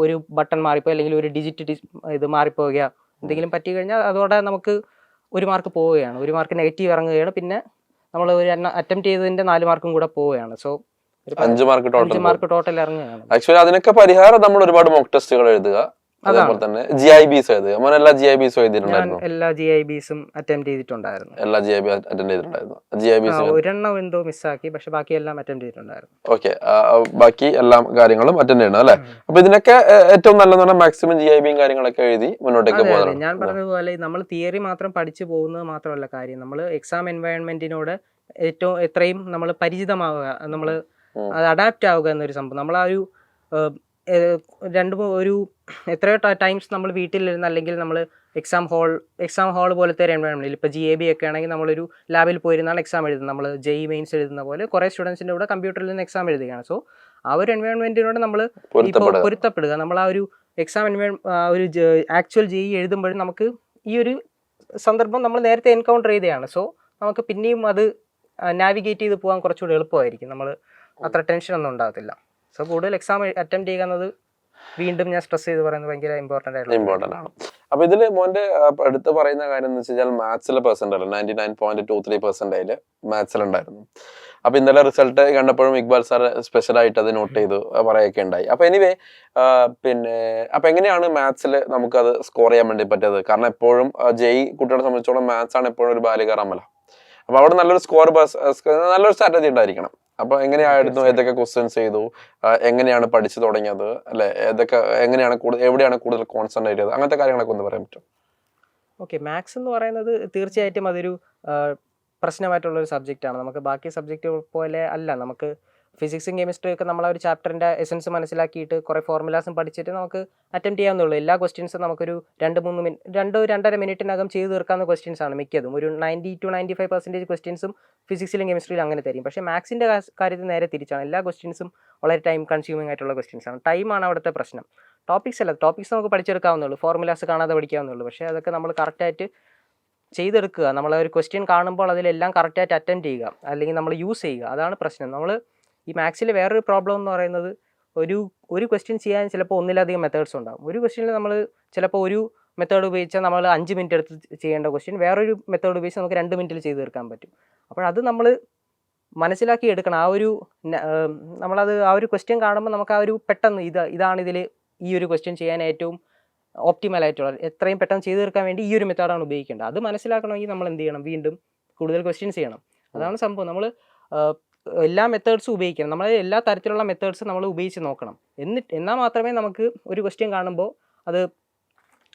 ഒരു ബട്ടൺ മാറിപ്പോയി അല്ലെങ്കിൽ ഒരു ഡിജിറ്റ് ഇത് മാറിപ്പോവുക എന്തെങ്കിലും പറ്റി കഴിഞ്ഞാൽ അതോടെ നമുക്ക് 1 മാർക്ക് പോവുകയാണ്, 1 മാർക്ക് നെഗറ്റീവ് ഇറങ്ങുകയാണ്. പിന്നെ നമ്മൾ ഒരു അറ്റംപ്റ്റ് ചെയ്തതിന്റെ 4 മാർക്കും കൂടെ പോവുകയാണ്. So 5 mark total. 5 mark total ഇറങ്ങുകയാണ്. ആക്ച്വലി അതിനൊക്കെ പരിഹാരം നമ്മൾ ഒരുപാട് മോക്ക് ടെസ്റ്റുകൾ എഴുതുക, അതേപോലെ തന്നെ GIBs എഴുതുക. മോൻ എല്ലാ GIBs എഴുതിയിട്ടുണ്ടായിരുന്നു? എല്ലാ GIBസും അറ്റംപ്റ്റ് ചെയ്തിട്ടുണ്ടായിരുന്നു. എല്ലാ GIB അറ്റൻഡ് ചെയ്തിട്ടുണ്ടായിരുന്നു? GIBs ഒരെണ്ണം എന്തോ മിസ്സാക്കി, പക്ഷെ ബാക്കി എല്ലാം അറ്റംപ്റ്റ് ചെയ്തിട്ടുണ്ടായിരുന്നു. ഓക്കെ, ബാക്കി എല്ലാ കാര്യങ്ങളും അറ്റൻഡ് ചെയ്യണം അല്ലെ? അപ്പൊ ഇതിനൊക്കെ ഏറ്റവും നല്ലതെന്ന് പറഞ്ഞാൽ മാക്സിമം GIBയും കാര്യങ്ങളൊക്കെ എഴുതി മുന്നോട്ടേക്ക് പോകാനാണ്. ഞാൻ പറഞ്ഞതുപോലെ നമ്മൾ തിയറി മാത്രം പഠിച്ചു പോകുന്നത് മാത്രമല്ല കാര്യം, നമ്മൾ എക്സാം എൻവയോൺമെന്റിനോട് എത്രയും നമ്മൾ പരിചിതമാവുക, നമ്മൾ അത് അഡാപ്റ്റ് ആവുക എന്നൊരു സംഭവം. നമ്മൾ ആ ഒരു എത്രയോ ടൈംസ് നമ്മൾ വീട്ടിലിരുന്ന്, അല്ലെങ്കിൽ നമ്മൾ എക്സാം ഹാൾ പോലത്തെ ഒരു എൻവയോൺമെന്റിൽ, ഇപ്പോൾ GAB ഒക്കെ ആണെങ്കിൽ നമ്മളൊരു ലാബിൽ പോയിരുന്നാണ് എക്സാം എഴുതുന്നത്. നമ്മൾ JEE മെയിൻസ് എഴുതുന്ന പോലെ കുറേ സ്റ്റുഡൻസിൻ്റെ കൂടെ കമ്പ്യൂട്ടറിൽ നിന്ന് എക്സാം എഴുതുകയാണ്. സോ ആ ഒരു എൻവയോൺമെന്റിനോട് നമ്മൾ പൊരുത്തപ്പെടുക. നമ്മൾ ആ ഒരു എക്സാം ഒരു ആക്ച്വൽ JEE എഴുതുമ്പോഴും നമുക്ക് ഈ ഒരു സന്ദർഭം നമ്മൾ നേരത്തെ എൻകൗണ്ടർ ചെയ്തതാണ്. സോ നമുക്ക് പിന്നെയും അത് നാവിഗേറ്റ് ചെയ്ത് പോകാൻ കുറച്ചുകൂടി എളുപ്പമായിരിക്കും. നമ്മൾ അത്ര ടെൻഷനൊന്നും ഉണ്ടാകത്തില്ല. സോ കൂടുതൽ എക്സാം അറ്റംപ്റ്റ് ചെയ്യുന്നത് വീണ്ടും ഞാൻ സ്ട്രെസ് ചെയ്ത് പറയുന്നത് ഭയങ്കര ഇമ്പോർട്ടൻ്റ് ആണ്. അപ്പൊ ഇതിൽ മോന്റെ അടുത്ത് പറയുന്ന കാര്യം എന്ന് വെച്ച് കഴിഞ്ഞാൽ മാത്സിലെ പെർസെന്റേജ് 99.23% മാത്സിലുണ്ടായിരുന്നു. അപ്പൊ ഇന്നലെ റിസൾട്ട് കണ്ടപ്പോഴും ഇക്ബാൽ സാർ സ്പെഷ്യലായിട്ട് അത് നോട്ട് ചെയ്തു പറയൊക്കെ ഉണ്ടായി. അപ്പൊ എനിവേ പിന്നെ അപ്പൊ എങ്ങനെയാണ് മാത്സിൽ നമുക്കത് സ്കോർ ചെയ്യാൻ വേണ്ടി പറ്റിയത്? കാരണം എപ്പോഴും JEE കുട്ടികളെ സംബന്ധിച്ചോളം മാത്സ് ആണ് എപ്പോഴും ഒരു ബാലിക റമല. അപ്പൊ അവിടെ നല്ലൊരു നല്ലൊരു സ്ട്രാറ്റജി ഉണ്ടായിരിക്കണം. അപ്പൊ എങ്ങനെയായിരുന്നു, ഏതൊക്കെ ക്വസ്റ്റ്യൻസ് ചെയ്തു, എങ്ങനെയാണ് പഠിച്ചു തുടങ്ങിയത് അല്ലെ, എങ്ങനെയാണ് എവിടെയാണ് കൂടുതൽ കോൺസെൻട്രേറ്റ് ചെയ്തത്, അങ്ങനത്തെ കാര്യങ്ങളൊക്കെ ഒന്ന് പറയാൻ പറ്റും? ഓക്കെ, മാത്സ് എന്ന് പറയുന്നത് തീർച്ചയായിട്ടും അതൊരു പ്രശ്നമായിട്ടുള്ള ഒരു സബ്ജക്റ്റാണ്. നമുക്ക് ബാക്കി സബ്ജക്റ്റ് പോലെ അല്ല. നമുക്ക് ഫിസിക്സും കെമിസ്ട്രി ഒക്കെ നമ്മൾ ആ ഒരു ചാപ്റ്ററിൻ്റെ എസൻസ് മനസ്സിലാക്കിയിട്ട് കുറേ ഫോർമുലാസും പഠിച്ചിട്ട് നമുക്ക് അറ്റംപ്റ്റ് ചെയ്യാവുന്നുള്ളൂ. എല്ലാ ക്വസ്റ്റ്യൻസും നമുക്കൊരു 2-2.5 മിനിറ്റിനകം ചെയ്ത് തീർക്കാവുന്ന ക്വസ്റ്റ്യൻസ് ആണ് മിക്കതും. ഒരു 90-95% ക്വസ്റ്റ്യൻസും ഫിസിക്സിലും കെമിസ്ട്രിയിലും അങ്ങനെ തരും. പക്ഷേ മാത്സിൻ്റെ കാര്യത്തിൽ നേരെ തിരിച്ചാണ്. എല്ലാ ക്വസ്റ്റ്യൻസും വളരെ ടൈം കൺസ്യൂമിംഗ് ആയിട്ടുള്ള ക്വസ്റ്റ്യൻസ് ആണ്. ടൈമാണ് അവിടുത്തെ പ്രശ്നം. ടോപ്പിക്സ് നമുക്ക് പഠിച്ചെടുക്കാവുന്നുള്ളൂ, ഫോർമുലാസ് കാണാതെ പഠിക്കാവുന്നുള്ളൂ. പക്ഷേ അതൊക്കെ നമ്മൾ കറക്റ്റായിട്ട് ചെയ്തെടുക്കുക. നമ്മൾ ഒരു ക്വസ്റ്റ്യൻ കാണുമ്പോൾ അതിലെല്ലാം കറക്റ്റായിട്ട് അറ്റൻഡ് ചെയ്യുക, അല്ലെങ്കിൽ നമ്മൾ യൂസ് ചെയ്യുക. അതാണ് പ്രശ്നം. നമ്മൾ ഈ മാത്സിൽ വേറൊരു പ്രോബ്ലം എന്ന് പറയുന്നത്, ഒരു ക്വസ്റ്റ്യൻ ചെയ്യാൻ ചിലപ്പോൾ ഒന്നിലധികം മെത്തേഡ്സ് ഉണ്ടാകും. ഒരു ക്വസ്റ്റ്യനിൽ നമ്മൾ ചിലപ്പോൾ ഒരു മെത്തേഡ് ഉപയോഗിച്ചാൽ നമ്മൾ 5 മിനിറ്റ് എടുത്ത് ചെയ്യേണ്ട ക്വസ്റ്റ്യൻ വേറൊരു മെത്തേഡ് ഉപയോഗിച്ച് നമുക്ക് 2 മിനിറ്റിൽ ചെയ്ത് തീർക്കാൻ പറ്റും. അപ്പോൾ അത് നമ്മൾ മനസ്സിലാക്കി എടുക്കണം. നമ്മളത് ആ ഒരു ക്വസ്റ്റ്യൻ കാണുമ്പോൾ നമുക്ക് ആ ഒരു പെട്ടെന്ന് ഇതാണ് ഇതിൽ ഈ ഒരു ക്വസ്റ്റ്യൻ ചെയ്യാൻ ഏറ്റവും ഓപ്റ്റിമൽ ആയിട്ടുള്ള, എത്രയും പെട്ടെന്ന് ചെയ്ത് തീർക്കാൻ വേണ്ടി ഈ ഒരു മെത്തേഡാണ് ഉപയോഗിക്കേണ്ടത്. അത് മനസ്സിലാക്കണമെങ്കിൽ നമ്മൾ എന്ത് ചെയ്യണം? വീണ്ടും കൂടുതൽ ക്വസ്റ്റ്യൻസ് ചെയ്യണം. അതാണ് സംഭവം. നമ്മൾ എല്ലാ മെത്തേഡ്സും ഉപയോഗിക്കണം. നമ്മൾ എല്ലാ തരത്തിലുള്ള മെത്തേഡ്സ് നമ്മൾ ഉപയോഗിച്ച് നോക്കണം. എന്നാൽ മാത്രമേ നമുക്ക് ഒരു ക്വസ്റ്റ്യൻ കാണുമ്പോൾ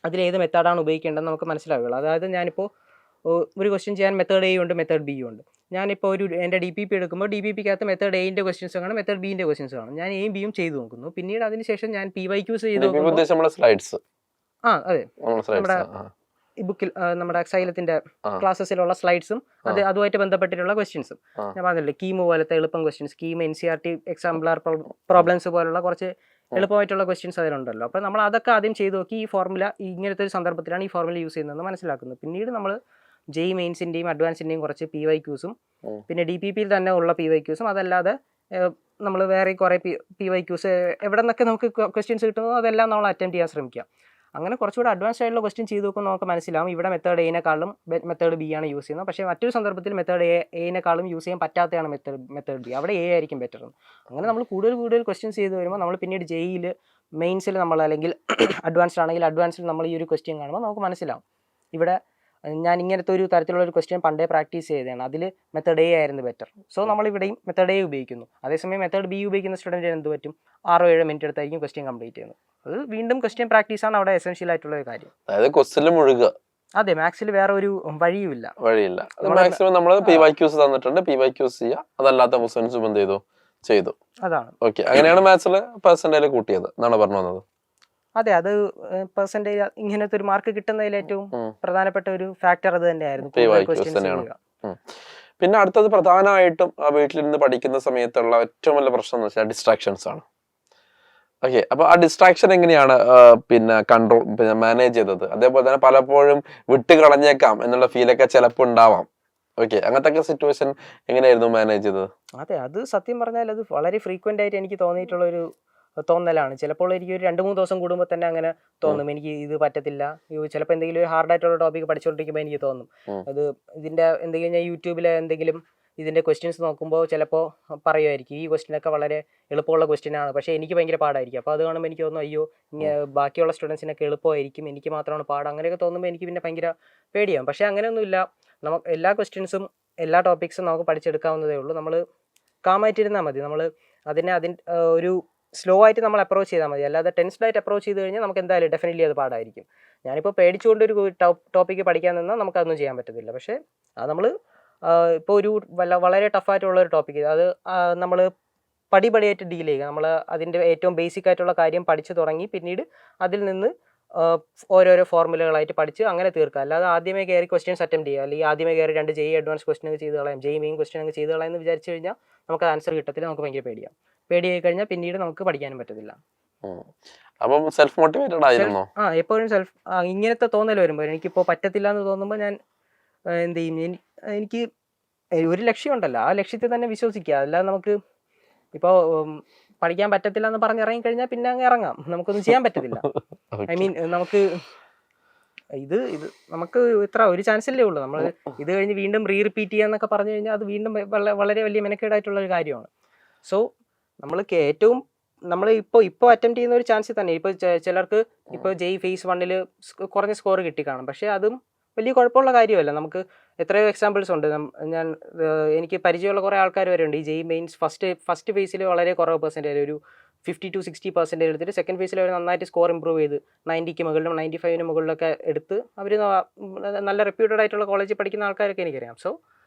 അതിലേത് മെത്തേഡാണ് ഉപയോഗിക്കേണ്ടതെന്ന് നമുക്ക് മനസ്സിലാവുകയുള്ളൂ. അതായത് ഞാനിപ്പോൾ ഒരു ക്വസ്റ്റ്യൻ ചെയ്യാൻ മെത്തേഡ് A ഉണ്ട്, മെത്തേഡ് B ഉണ്ട്. ഞാനിപ്പോൾ എൻ്റെ DPP എടുക്കുമ്പോൾ DPPക്കകത്ത് മെത്തേഡ് Aൻ്റെ ക്വസ്റ്റ്യൻസ് കാണും, മെത്തേഡ് Bൻ്റെ ക്വസ്റ്റ്യൻസ് കാണും. ഞാൻ Aയും Bയും ചെയ്ത് നോക്കുന്നു. പിന്നീട് അതിനുശേഷം ഞാൻ PYQs ചെയ്ത് സ്ലൈഡ്സ്. അതെ, നമ്മുടെ ഈ ബുക്കിൽ നമ്മുടെ സൈലത്തിന്റെ ക്ലാസ്സസിലുള്ള സ്ലൈഡ്സും അതുമായിട്ട് ബന്ധപ്പെട്ടിട്ടുള്ള ക്വസ്റ്റ്യൻസും ഞാൻ പറഞ്ഞില്ലേ, കീമോ പോലത്തെ എളുപ്പം ക്വസ്റ്റ്യൻസ്, കീമോ NCERT എക്സാംപ്ലാർ പ്രോബ്ലംസ് പോലുള്ള കുറച്ച് എളുപ്പമായിട്ടുള്ള ക്വസ്റ്റ്യൻസ് അതിലുണ്ടല്ലോ. അപ്പോൾ നമ്മൾ അതൊക്കെ ആദ്യം ചെയ്ത് നോക്കി ഈ ഫോർമുല ഇങ്ങനത്തെ ഒരു സന്ദർഭത്തിലാണ് ഈ ഫോർമുല യൂസ് ചെയ്യുന്നതെന്ന് മനസ്സിലാക്കുന്നത്. പിന്നീട് നമ്മൾ JEE മെയിൻസിൻ്റെയും അഡ്വാൻസിൻ്റെയും കുറച്ച് PYQസും പിന്നെ DPPയിൽ തന്നെ ഉള്ള PYQസും അതല്ലാതെ നമ്മൾ വേറെ കുറേ PYQs എവിടെ നിന്നൊക്കെ നമുക്ക് ക്വസ്റ്റ്യൻസ് കിട്ടുന്നോ അതെല്ലാം നമ്മൾ അറ്റംപ്റ്റ് ചെയ്യാൻ ശ്രമിക്കുക. അങ്ങനെ കുറച്ചുകൂടെ അഡ്വാൻസ് ആയിട്ടുള്ള ക്വസ്റ്റ്യൻ ചെയ്ത് നോക്കുമ്പോൾ നമുക്ക് മനസ്സിലാവും ഇവിടെ മെത്തേഡ് എനേക്കാളും മെത്തേഡ് B ആണ് യൂസ് ചെയ്യുന്നത്. പക്ഷേ മറ്റൊരു സന്ദർഭത്തിൽ മെത്തേഡ് എനേക്കാളും യൂസ് ചെയ്യാൻ പറ്റാത്തതാണ് മെത്തേഡ് B. അവിടെ A ആയിരിക്കും ബെറ്റർ. അങ്ങനെ നമ്മൾ കൂടുതൽ ക്വസ്റ്റ്യൻസ് ചെയ്ത് വരുമ്പോൾ നമ്മൾ പിന്നീട് JEEയിൽ മെയിൻസിൽ നമ്മൾ അല്ലെങ്കിൽ അഡ്വാൻസ്ഡ് ആണെങ്കിൽ അഡ്വാൻസ്ഡിൽ നമ്മൾ ഈ ഒരു ക്വസ്റ്റ്യൻ കാണുമ്പോൾ നമുക്ക് മനസ്സിലാവും ഇവിടെ ഞാൻ ഇങ്ങനത്തെ ഒരു തരത്തിലുള്ള ഒരു ക്വസ്റ്റ്യൻ പണ്ടേ പ്രാക്ടീസ് ചെയ്തതാണ്, അതിൽ മെത്തേഡ് A ആയിരുന്നു ബെറ്റർ. സോ നമ്മളിവിടെയും മെത്തേഡ് A ഉപയോഗിക്കുന്നു. അതേസമയം മെത്തേഡ് B ഉപയോഗിക്കുന്ന സ്റ്റുഡൻറ്റിന് എന്ത് പറ്റും? 6-7 മിനിറ്റ് എടുത്തായിരിക്കും ക്വസ്റ്റ്യൻ കംപ്ലീറ്റ് ചെയ്യുന്നത്. അത് വീണ്ടും ക്വസ്റ്റ്യൻ പ്രാക്ടീസാണ് അവിടെ എസെൻഷ്യൽ ആയിട്ടുള്ള ഒരു കാര്യം. അതായത് ക്വസ്റ്റ്യനിൽ മുഴുകുക. അതെ, മാത്സിൽ വേറെ ഒരു വഴിയില്ല. മാക്സിമം നമ്മൾ PYQs തന്നിട്ടുണ്ട്, PYQs ചെയ്യുക. അതല്ലാത്ത ക്വസ്റ്റ്യൻസും എന്ത് ചെയ്തു. അതാണ് ഓക്കെ. അങ്ങനെയാണ് മാത്സിൽ പെർസെന്റേജ് കൂട്ടിയത് എന്നാണ് പറഞ്ഞു വന്നത്. അതെ, അത് പെർസെന്റേജ് ഇങ്ങനത്തെ ഒരു മാർക്ക് കിട്ടുന്നതിൽ ഏറ്റവും പ്രധാനപ്പെട്ട ഒരു ഫാക്ടർ അത് തന്നെയായിരുന്നു. പിന്നെ അടുത്തത് പ്രധാനമായിട്ടും വീട്ടിലിരുന്ന് പഠിക്കുന്ന സമയത്തുള്ള ഏറ്റവും വലിയ പ്രശ്നം എന്ന് വെച്ചാൽ ഡിസ്ട്രാക്ഷൻസ് ആണ്. ഓക്കെ, അപ്പൊ ആ ഡിസ്ട്രാക്ഷൻ എങ്ങനെയാണ് മാനേജ് ചെയ്തത്? അതേപോലെ തന്നെ പലപ്പോഴും വിട്ട് കളഞ്ഞേക്കാം എന്നുള്ള ഫീലൊക്കെ ചിലപ്പോൾ ഉണ്ടാവാം. ഓക്കെ, അങ്ങനത്തെ സിറ്റുവേഷൻ എങ്ങനെയായിരുന്നു മാനേജ് ചെയ്തത്? അതെ, അത് സത്യം പറഞ്ഞാൽ അത് വളരെ ഫ്രീക്വന്റ് ആയിട്ട് എനിക്ക് തോന്നിയിട്ടുള്ള ഒരു തോന്നലാണ്. ചിലപ്പോൾ എനിക്ക് ഒരു 2-3 ദിവസം കൂടുമ്പോൾ തന്നെ അങ്ങനെ തോന്നും, എനിക്ക് ഇത് പറ്റത്തില്ല. ചിലപ്പോൾ എന്തെങ്കിലും ഒരു ഹാർഡായിട്ടുള്ള ടോപ്പിക് പഠിച്ചുകൊണ്ടിരിക്കുമ്പോൾ എനിക്ക് തോന്നും ഇതിന്റെ എന്തെങ്കിലും ഞാൻ യൂട്യൂബിലെ എന്തെങ്കിലും ഇതിൻ്റെ ക്വസ്റ്റ്യൻസ് നോക്കുമ്പോൾ ചിലപ്പോൾ പറയുമായിരിക്കും ഈ ക്വസ്റ്റ്യനൊക്കെ വളരെ എളുപ്പമുള്ള ക്വസ്റ്റ്യനാണ്, പക്ഷേ എനിക്ക് ഭയങ്കര പാടായിരിക്കും. അപ്പോൾ അത് കാണുമ്പോൾ എനിക്ക് തോന്നുന്നു അയ്യോ ബാക്കിയുള്ള സ്റ്റുഡൻസിനൊക്കെ എളുപ്പമായിരിക്കും, എനിക്ക് മാത്രമാണ് പാട്, അങ്ങനെയൊക്കെ തോന്നുമ്പോൾ എനിക്ക് പിന്നെ ഭയങ്കര പേടിയാവും. പക്ഷേ അങ്ങനെയൊന്നുമില്ല, നമുക്ക് എല്ലാ ക്വസ്റ്റ്യൻസും എല്ലാ ടോപ്പിക്സും നമുക്ക് പഠിച്ചെടുക്കാവുന്നതേ ഉള്ളൂ. നമ്മൾ കാമായിട്ടിരുന്നാൽ മതി. നമ്മൾ അതിൻ്റെ ഒരു സ്ലോ ആയിട്ട് നമ്മൾ അപ്രോച്ച് ചെയ്താൽ മതി. അല്ലാതെ ടെൻസ്ഡായിട്ട് അപ്രോച്ച് ചെയ്ത് കഴിഞ്ഞാൽ നമുക്ക് എന്തായാലും ഡെഫിനറ്റ്ലി അത് പാടായിരിക്കും. ഞാനിപ്പോൾ പേടിച്ചുകൊണ്ട് ഒരു ടോപ്പിക്ക് പഠിക്കാൻ നിന്നാൽ നമുക്കതൊന്നും ചെയ്യാൻ പറ്റത്തില്ല. പക്ഷേ അത് നമ്മൾ ഇപ്പോൾ ഒരു വളരെ ടഫായിട്ടുള്ള ഒരു ടോപ്പിക്ക് അത് നമ്മൾ പടിപടിയായിട്ട് ഡീൽ ചെയ്യുക. നമ്മൾ അതിൻ്റെ ഏറ്റവും ബേസിക് ആയിട്ടുള്ള കാര്യം പഠിച്ചു തുടങ്ങി പിന്നീട് അതിൽ നിന്ന് ഓരോരോ ഫോർമുലകളായിട്ട് പഠിച്ച് അങ്ങനെ തീർക്കുക. അല്ലാതെ ആദ്യമേ കയറി ക്വസ്റ്റ്യൻസ് അറ്റംപ്റ്റ് ചെയ്യുക, അല്ലെങ്കിൽ ആദ്യമേ കയറി 2 JEE അഡ്വാൻസ് ക്വസ്റ്റ്യൻ ഒക്കെ ചെയ്ത് കളയാം, JEE മെയിൻ ക്വസ്റ്റ്യൻ ഒക്കെ ചെയ്ത് കളയാം എന്ന് വിചാരിച്ചു കഴിഞ്ഞാൽ നമുക്ക് ആൻസർ കിട്ടത്തില്ല, നമുക്ക് ഭയങ്കര പേടിയാവും. പേടിയായി കഴിഞ്ഞാൽ പിന്നീട് നമുക്ക് പഠിക്കാനും പറ്റത്തില്ല. അപ്പം സെൽഫ് മോട്ടിവേറ്റഡ് ആയിരുന്നോ? എപ്പോഴും ഇങ്ങനത്തെ തോന്നൽ വരുമ്പോൾ എനിക്കിപ്പോൾ പറ്റത്തില്ല എന്ന് തോന്നുമ്പോൾ ഞാൻ എന്ത് ചെയ്യും, എനിക്ക് ഒരു ലക്ഷ്യമുണ്ടല്ലോ, ആ ലക്ഷ്യത്തിൽ തന്നെ വിശ്വസിക്കുക. അല്ലാതെ നമുക്ക് ഇപ്പോൾ പഠിക്കാൻ പറ്റത്തില്ല എന്ന് പറഞ്ഞ് ഇറങ്ങിക്കഴിഞ്ഞാൽ പിന്നെ അങ്ങ് ഇറങ്ങാം, നമുക്കൊന്നും ചെയ്യാൻ പറ്റത്തില്ല. ഐ മീൻ നമുക്ക് ഇത് നമുക്ക് ഒരു ചാൻസല്ലേ ഉള്ളൂ. നമ്മൾ ഇത് കഴിഞ്ഞ് വീണ്ടും റിപ്പീറ്റ് ചെയ്യാന്നൊക്കെ പറഞ്ഞു കഴിഞ്ഞാൽ അത് വീണ്ടും വളരെ വലിയ മെനക്കേടായിട്ടുള്ള ഒരു കാര്യമാണ്. സോ നമ്മൾക്ക് ഏറ്റവും നമ്മൾ ഇപ്പോൾ അറ്റംപ്റ്റ് ചെയ്യുന്ന ഒരു ചാൻസ് തന്നെ ഇപ്പോൾ ചിലർക്ക് ഇപ്പോൾ JEE ഫേസ് 1 കുറഞ്ഞ സ്കോർ കിട്ടിക്കാണും, പക്ഷേ അതും വലിയ കുഴപ്പമുള്ള കാര്യമല്ല. നമുക്ക് എത്രയോ എക്സാമ്പിൾസ് ഉണ്ട്. എനിക്ക് പരിചയമുള്ള കുറേ ആൾക്കാർ വരെ ഉണ്ട് ഈ JEE മെയിൻസ് ഫസ്റ്റ് ഫേസിൽ വളരെ കുറവ് പെർസെൻറ്റേജ്, ഒരു 50 to 60% എടുത്തിട്ട് സെക്കൻഡ് ഫേസിൽ അവർ നന്നായിട്ട് സ്കോർ ഇമ്പ്രൂവ് ചെയ്ത് 90ക്ക് മുകളിലും 95ന് മുകളിലൊക്കെ എടുത്ത് അവർ നല്ല റെപ്യൂട്ടഡ് ആയിട്ടുള്ള കോളേജിൽ പഠിക്കുന്ന ആൾക്കാരൊക്കെ എനിക്കറിയാം. സോ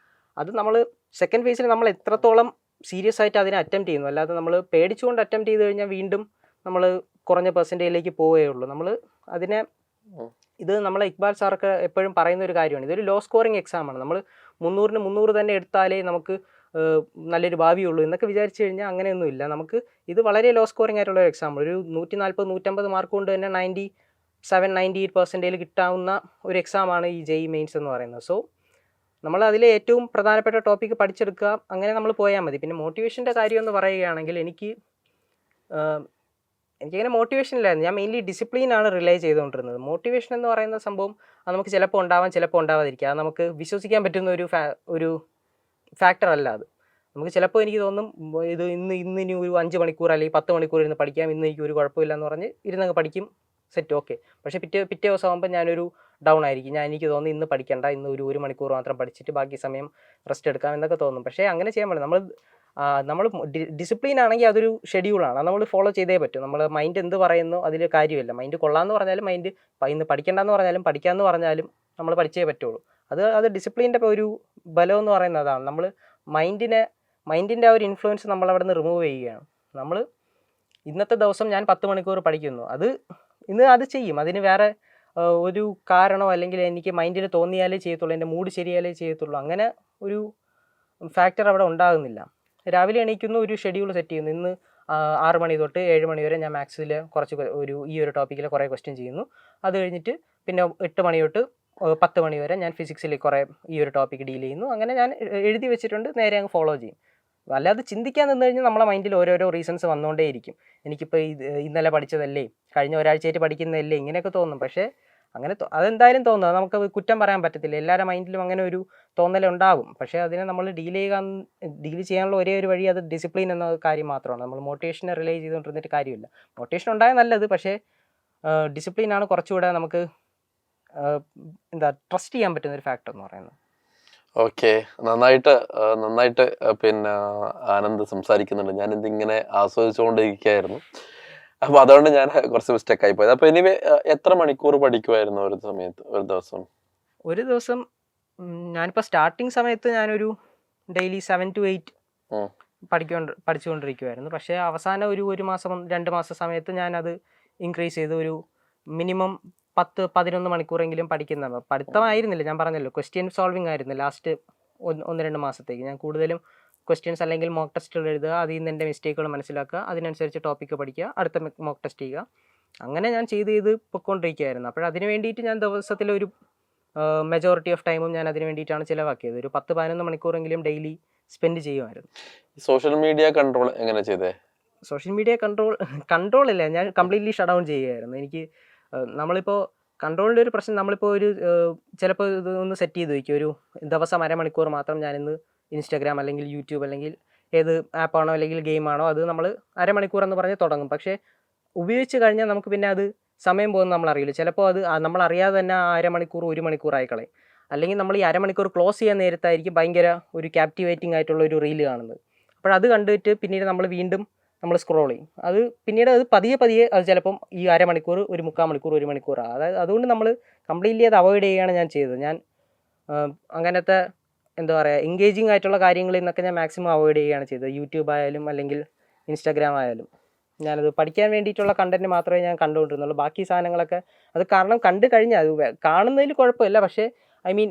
അത് നമ്മൾ സെക്കൻഡ് ഫേസിൽ നമ്മൾ എത്രത്തോളം സീരിയസ് ആയിട്ട് അതിനെ അറ്റംപ്റ്റ് ചെയ്യുന്നു, അല്ലാതെ നമ്മൾ പേടിച്ചുകൊണ്ട് അറ്റംപ്റ്റ് ചെയ്ത് കഴിഞ്ഞാൽ വീണ്ടും നമ്മൾ കുറഞ്ഞ പെർസെൻറ്റേജിലേക്ക് പോവുകയുള്ളൂ. നമ്മൾ അതിനെ ഇത് നമ്മളെ ഇക്ബാൽ സാർക്ക് എപ്പോഴും പറയുന്ന ഒരു കാര്യമാണ്, ഇതൊരു ലോ സ്കോറിങ് എക്സാമാണ്. നമ്മൾ 300ന് 300 തന്നെ എടുത്താലേ നമുക്ക് നല്ലൊരു ഭാവിയുള്ളൂ എന്നൊക്കെ വിചാരിച്ചു കഴിഞ്ഞാൽ അങ്ങനെയൊന്നുമില്ല. നമുക്ക് ഇത് വളരെ ലോ സ്കോറിങ് ആയിട്ടുള്ള ഒരു എക്സാം, ഒരു 140-150 മാർക്ക് കൊണ്ട് തന്നെ 97-98% കിട്ടാവുന്ന ഒരു എക്സാമാണ് ഈ JEE മെയിൻസ് എന്ന് പറയുന്നത്. സോ നമ്മൾ അതിലെ ഏറ്റവും പ്രധാനപ്പെട്ട ടോപ്പിക്ക് പഠിച്ചെടുക്കുക, അങ്ങനെ നമ്മൾ പോയാൽ മതി. പിന്നെ മോട്ടിവേഷൻ്റെ കാര്യം എന്ന് പറയുകയാണെങ്കിൽ എനിക്കങ്ങനെ മോട്ടിവേഷൻ ഇല്ലായിരുന്നു. ഞാൻ മെയിൻലി ഡിസിപ്ലിനാണ് റിലേ ചെയ്തുകൊണ്ടിരുന്നത്. മോട്ടിവേഷൻ എന്ന് പറയുന്ന സംഭവം അത് നമുക്ക് ചിലപ്പോൾ ഉണ്ടാവാം, ചിലപ്പോൾ ഉണ്ടാവാതിരിക്കുക. അത് നമുക്ക് വിശ്വസിക്കാൻ പറ്റുന്ന ഒരു ഫാക്ടർ അല്ല അത്. നമുക്ക് ചിലപ്പോൾ എനിക്ക് തോന്നും ഇത് ഇനി ഒരു 5 മണിക്കൂർ അല്ലെങ്കിൽ 10 മണിക്കൂർ ഇരുന്ന് പഠിക്കാം, ഇന്ന് എനിക്ക് ഒരു കുഴപ്പമില്ല എന്ന് പറഞ്ഞ് ഇരുന്നങ്ങ് പഠിക്കും, സെറ്റ് ഓക്കെ. പക്ഷേ പിറ്റേ ദിവസം ആകുമ്പോൾ ഞാനൊരു ഡൗൺ ആയിരിക്കും. എനിക്ക് തോന്നുന്നു ഇന്ന് പഠിക്കണ്ട, ഇന്ന് ഒരു മണിക്കൂർ മാത്രം പഠിച്ചിട്ട് ബാക്കി സമയം റെസ്റ്റ് എടുക്കാം എന്നൊക്കെ തോന്നും. പക്ഷേ അങ്ങനെ ചെയ്യാൻ പറ്റില്ല. നമ്മൾ ഡിസിപ്ലിൻ ആണെങ്കിൽ അതൊരു ഷെഡ്യൂളാണ്, അത് നമ്മൾ ഫോളോ ചെയ്തേ പറ്റും. നമ്മൾ മൈൻഡ് എന്ത് പറയുന്നു അതിൽ കാര്യമില്ല. മൈൻഡ് കൊള്ളാമെന്ന് പറഞ്ഞാലും ഇന്ന് പഠിക്കേണ്ടെന്ന് പറഞ്ഞാലും പഠിക്കാമെന്ന് പറഞ്ഞാലും നമ്മൾ പഠിച്ചേ പറ്റുള്ളൂ. അത് ഡിസിപ്ലിൻ്റെ ഒരു ബലം എന്ന് പറയുന്നത് അതാണ്. നമ്മൾ മൈൻഡിൻ്റെ ആ ഒരു ഇൻഫ്ലുവൻസ് നമ്മൾ അവിടെ നിന്ന് റിമൂവ് ചെയ്യുകയാണ്. നമ്മൾ ഇന്നത്തെ ദിവസം ഞാൻ 10 മണിക്കൂർ പഠിക്കുന്നു, ഇന്ന് അത് ചെയ്യും. അതിന് വേറെ ഒരു കാരണമോ അല്ലെങ്കിൽ എനിക്ക് മൈൻഡിൽ തോന്നിയാലേ ചെയ്യത്തുള്ളൂ, എൻ്റെ മൂഡ് ശരിയാലേ ചെയ്യത്തുള്ളൂ, അങ്ങനെ ഒരു ഫാക്ടർ അവിടെ ഉണ്ടാകുന്നില്ല. രാവിലെ എണീക്കുന്നു, ഒരു ഷെഡ്യൂൾ സെറ്റ് ചെയ്യുന്നു. ഇന്ന് 6 മണി തൊട്ട് 7 മണി വരെ ഞാൻ മാത്സിൽ ഈ ഒരു ടോപ്പിക്കിൽ കുറേ ക്വസ്റ്റ്യൻ ചെയ്യുന്നു. അത് കഴിഞ്ഞിട്ട് പിന്നെ 8 മണി തൊട്ട് 10 മണി വരെ ഞാൻ ഫിസിക്സിൽ കുറേ ഈ ഒരു ടോപ്പിക്ക് ഡീൽ ചെയ്യുന്നു. അങ്ങനെ ഞാൻ എഴുതി വെച്ചിട്ടുണ്ട്, നേരെ അങ്ങ് ഫോളോ ചെയ്യും. അല്ലാതെ ചിന്തിക്കാൻ നിന്ന് കഴിഞ്ഞാൽ നമ്മളെ മൈൻഡിൽ ഓരോരോ റീസൺസ് വന്നുകൊണ്ടേയിരിക്കും. എനിക്കിപ്പോൾ ഇന്നലെ പഠിച്ചതല്ലേ, കഴിഞ്ഞ ഒരാഴ്ചയായിട്ട് പഠിക്കുന്നതല്ലേ, ഇങ്ങനെയൊക്കെ തോന്നും. പക്ഷേ അതെന്തായാലും തോന്നും, നമുക്ക് കുറ്റം പറയാൻ പറ്റത്തില്ല. എല്ലാവരുടെ മൈൻഡിലും അങ്ങനെ ഒരു തോന്നലുണ്ടാകും. പക്ഷേ അതിനെ നമ്മൾ ഡീൽ ചെയ്യാനുള്ള ഒരേ ഒരു വഴി അത് ഡിസിപ്ലിൻ എന്ന കാര്യം മാത്രമാണ്. നമ്മൾ മോട്ടിവേഷനെ റിലേ ചെയ്തുകൊണ്ടിരുന്നിട്ട് കാര്യമില്ല. മോട്ടിവേഷൻ ഉണ്ടായാൽ നല്ലത്, പക്ഷേ ഡിസിപ്ലിനാണ് കുറച്ചുകൂടെ നമുക്ക് ട്രസ്റ്റ് ചെയ്യാൻ പറ്റുന്ന ഒരു ഫാക്ടർ എന്ന് പറയുന്നത്. ഓക്കെ, നന്നായിട്ട് പിന്നെ ആനന്ദ് സംസാരിക്കുന്നുണ്ട്. ഞാൻ ഇതിങ്ങനെ ആസ്വദിച്ചുകൊണ്ടിരിക്കുകയായിരുന്നു. അപ്പൊ അതുകൊണ്ട് ഞാൻ കുറച്ച് മിസ്റ്റേക്ക് ആയി പോയത്. അപ്പൊ എനിവേ എത്ര മണിക്കൂർ പഠിക്കുമായിരുന്നു ഒരു ദിവസം? ഒരു ദിവസം ഞാനിപ്പോൾ സ്റ്റാർട്ടിങ് സമയത്ത് ഞാനൊരു ഡെയിലി 7 to 8 പഠിച്ചുകൊണ്ടിരിക്കുമായിരുന്നു. പക്ഷേ അവസാനം ഒരു മാസം 2 മാസം സമയത്ത് ഞാനത് ഇൻക്രീസ് ചെയ്ത് ഒരു മിനിമം 10-11 മണിക്കൂറെങ്കിലും പഠിത്തമായിരുന്നില്ല. ഞാൻ പറഞ്ഞല്ലോ, ക്വസ്റ്റ്യൻ സോൾവിങ് ആയിരുന്നു ലാസ്റ്റ് 1-2 മാസത്തേക്ക്. ഞാൻ കൂടുതലും ക്വസ്റ്റ്യൻസ് അല്ലെങ്കിൽ മോക്ക് ടെസ്റ്റുകൾ എഴുതുക, അതിൽ നിന്ന് എൻ്റെ മിസ്റ്റേക്കുകൾ മനസ്സിലാക്കുക, അതിനനുസരിച്ച് ടോപ്പിക്ക് പഠിക്കുക, അടുത്ത മോക്ക് ടെസ്റ്റ് ചെയ്യുക, അങ്ങനെ ഞാൻ ചെയ്ത് പൊയ്ക്കൊണ്ടിരിക്കുകയായിരുന്നു. അപ്പോൾ അതിന് വേണ്ടിയിട്ട് ഞാൻ ദിവസത്തിലൊരു മെജോറിറ്റി ഓഫ് ടൈമും ഞാൻ അതിന് വേണ്ടിയിട്ടാണ് ചിലവാക്കിയത്. ഒരു 10-11 മണിക്കൂറെങ്കിലും ഡെയിലി സ്പെൻഡ് ചെയ്യുമായിരുന്നു. സോഷ്യൽ മീഡിയ കൺട്രോൾ എങ്ങനെ ചെയ്തേ? സോഷ്യൽ മീഡിയ കൺട്രോൾ ഇല്ല, ഞാൻ കംപ്ലീറ്റ്ലി ഷട്ട് ഡൗൺ ചെയ്യുകയായിരുന്നു. എനിക്ക് നമ്മളിപ്പോൾ കൺട്രോളിൻ്റെ ഒരു പ്രശ്നം, നമ്മളിപ്പോൾ ചിലപ്പോൾ ഇത് ഒന്ന് സെറ്റ് ചെയ്ത് വയ്ക്കും, ഒരു ദിവസം 1/2 മണിക്കൂർ മാത്രം ഞാനിന്ന് ഇൻസ്റ്റാഗ്രാം അല്ലെങ്കിൽ യൂട്യൂബ് അല്ലെങ്കിൽ ഏത് ആപ്പാണോ അല്ലെങ്കിൽ ഗെയിമാണോ അത് നമ്മൾ അരമണിക്കൂർ എന്ന് പറഞ്ഞ് തുടങ്ങും. പക്ഷേ ഉപയോഗിച്ച് കഴിഞ്ഞാൽ നമുക്ക് പിന്നെ അത് സമയം പോകുന്നത് നമ്മൾ അറിയില്ല. ചിലപ്പോൾ അത് നമ്മൾ അറിയാതെ തന്നെ ആ അരമണിക്കൂർ 1 മണിക്കൂറായി കളയും. അല്ലെങ്കിൽ നമ്മൾ ഈ അരമണിക്കൂർ ക്ലോസ് ചെയ്യാൻ നേരത്തായിരിക്കും ഭയങ്കര ഒരു ക്യാപ്റ്റിവേറ്റിംഗ് ആയിട്ടുള്ള ഒരു റീല് കാണുന്നത്. അപ്പോഴത് കണ്ടിട്ട് പിന്നീട് നമ്മൾ വീണ്ടും നമ്മൾ സ്ക്രോൾ ചെയ്യും. അത് പിന്നീട് അത് പതിയെ അത് ചിലപ്പം ഈ അരമണിക്കൂർ, ഒരു 3/4 മണിക്കൂർ, 1 മണിക്കൂറാണ്. അതായത് അതുകൊണ്ട് നമ്മൾ കംപ്ലീറ്റ്ലി അത് അവോയ്ഡ് ചെയ്യുകയാണ് ഞാൻ ചെയ്തത്. ഞാൻ അങ്ങനത്തെ എന്താ പറയുക എൻഗേജിങ് ആയിട്ടുള്ള കാര്യങ്ങളിൽ നിന്നൊക്കെ ഞാൻ മാക്സിമം അവോയ്ഡ് ചെയ്യുകയാണ് ചെയ്തത്. യൂട്യൂബ് ആയാലും അല്ലെങ്കിൽ ഇൻസ്റ്റാഗ്രാം ആയാലും ഞാനത് പഠിക്കാൻ വേണ്ടിയിട്ടുള്ള കണ്ടന്റ് മാത്രമേ ഞാൻ കണ്ടുകൊണ്ടിരുന്നുള്ളൂ. ബാക്കി സാധനങ്ങളൊക്കെ അത് കാരണം കണ്ടു കഴിഞ്ഞാൽ അത് കാണുന്നതിൽ കുഴപ്പമില്ല. പക്ഷേ ഐ മീൻ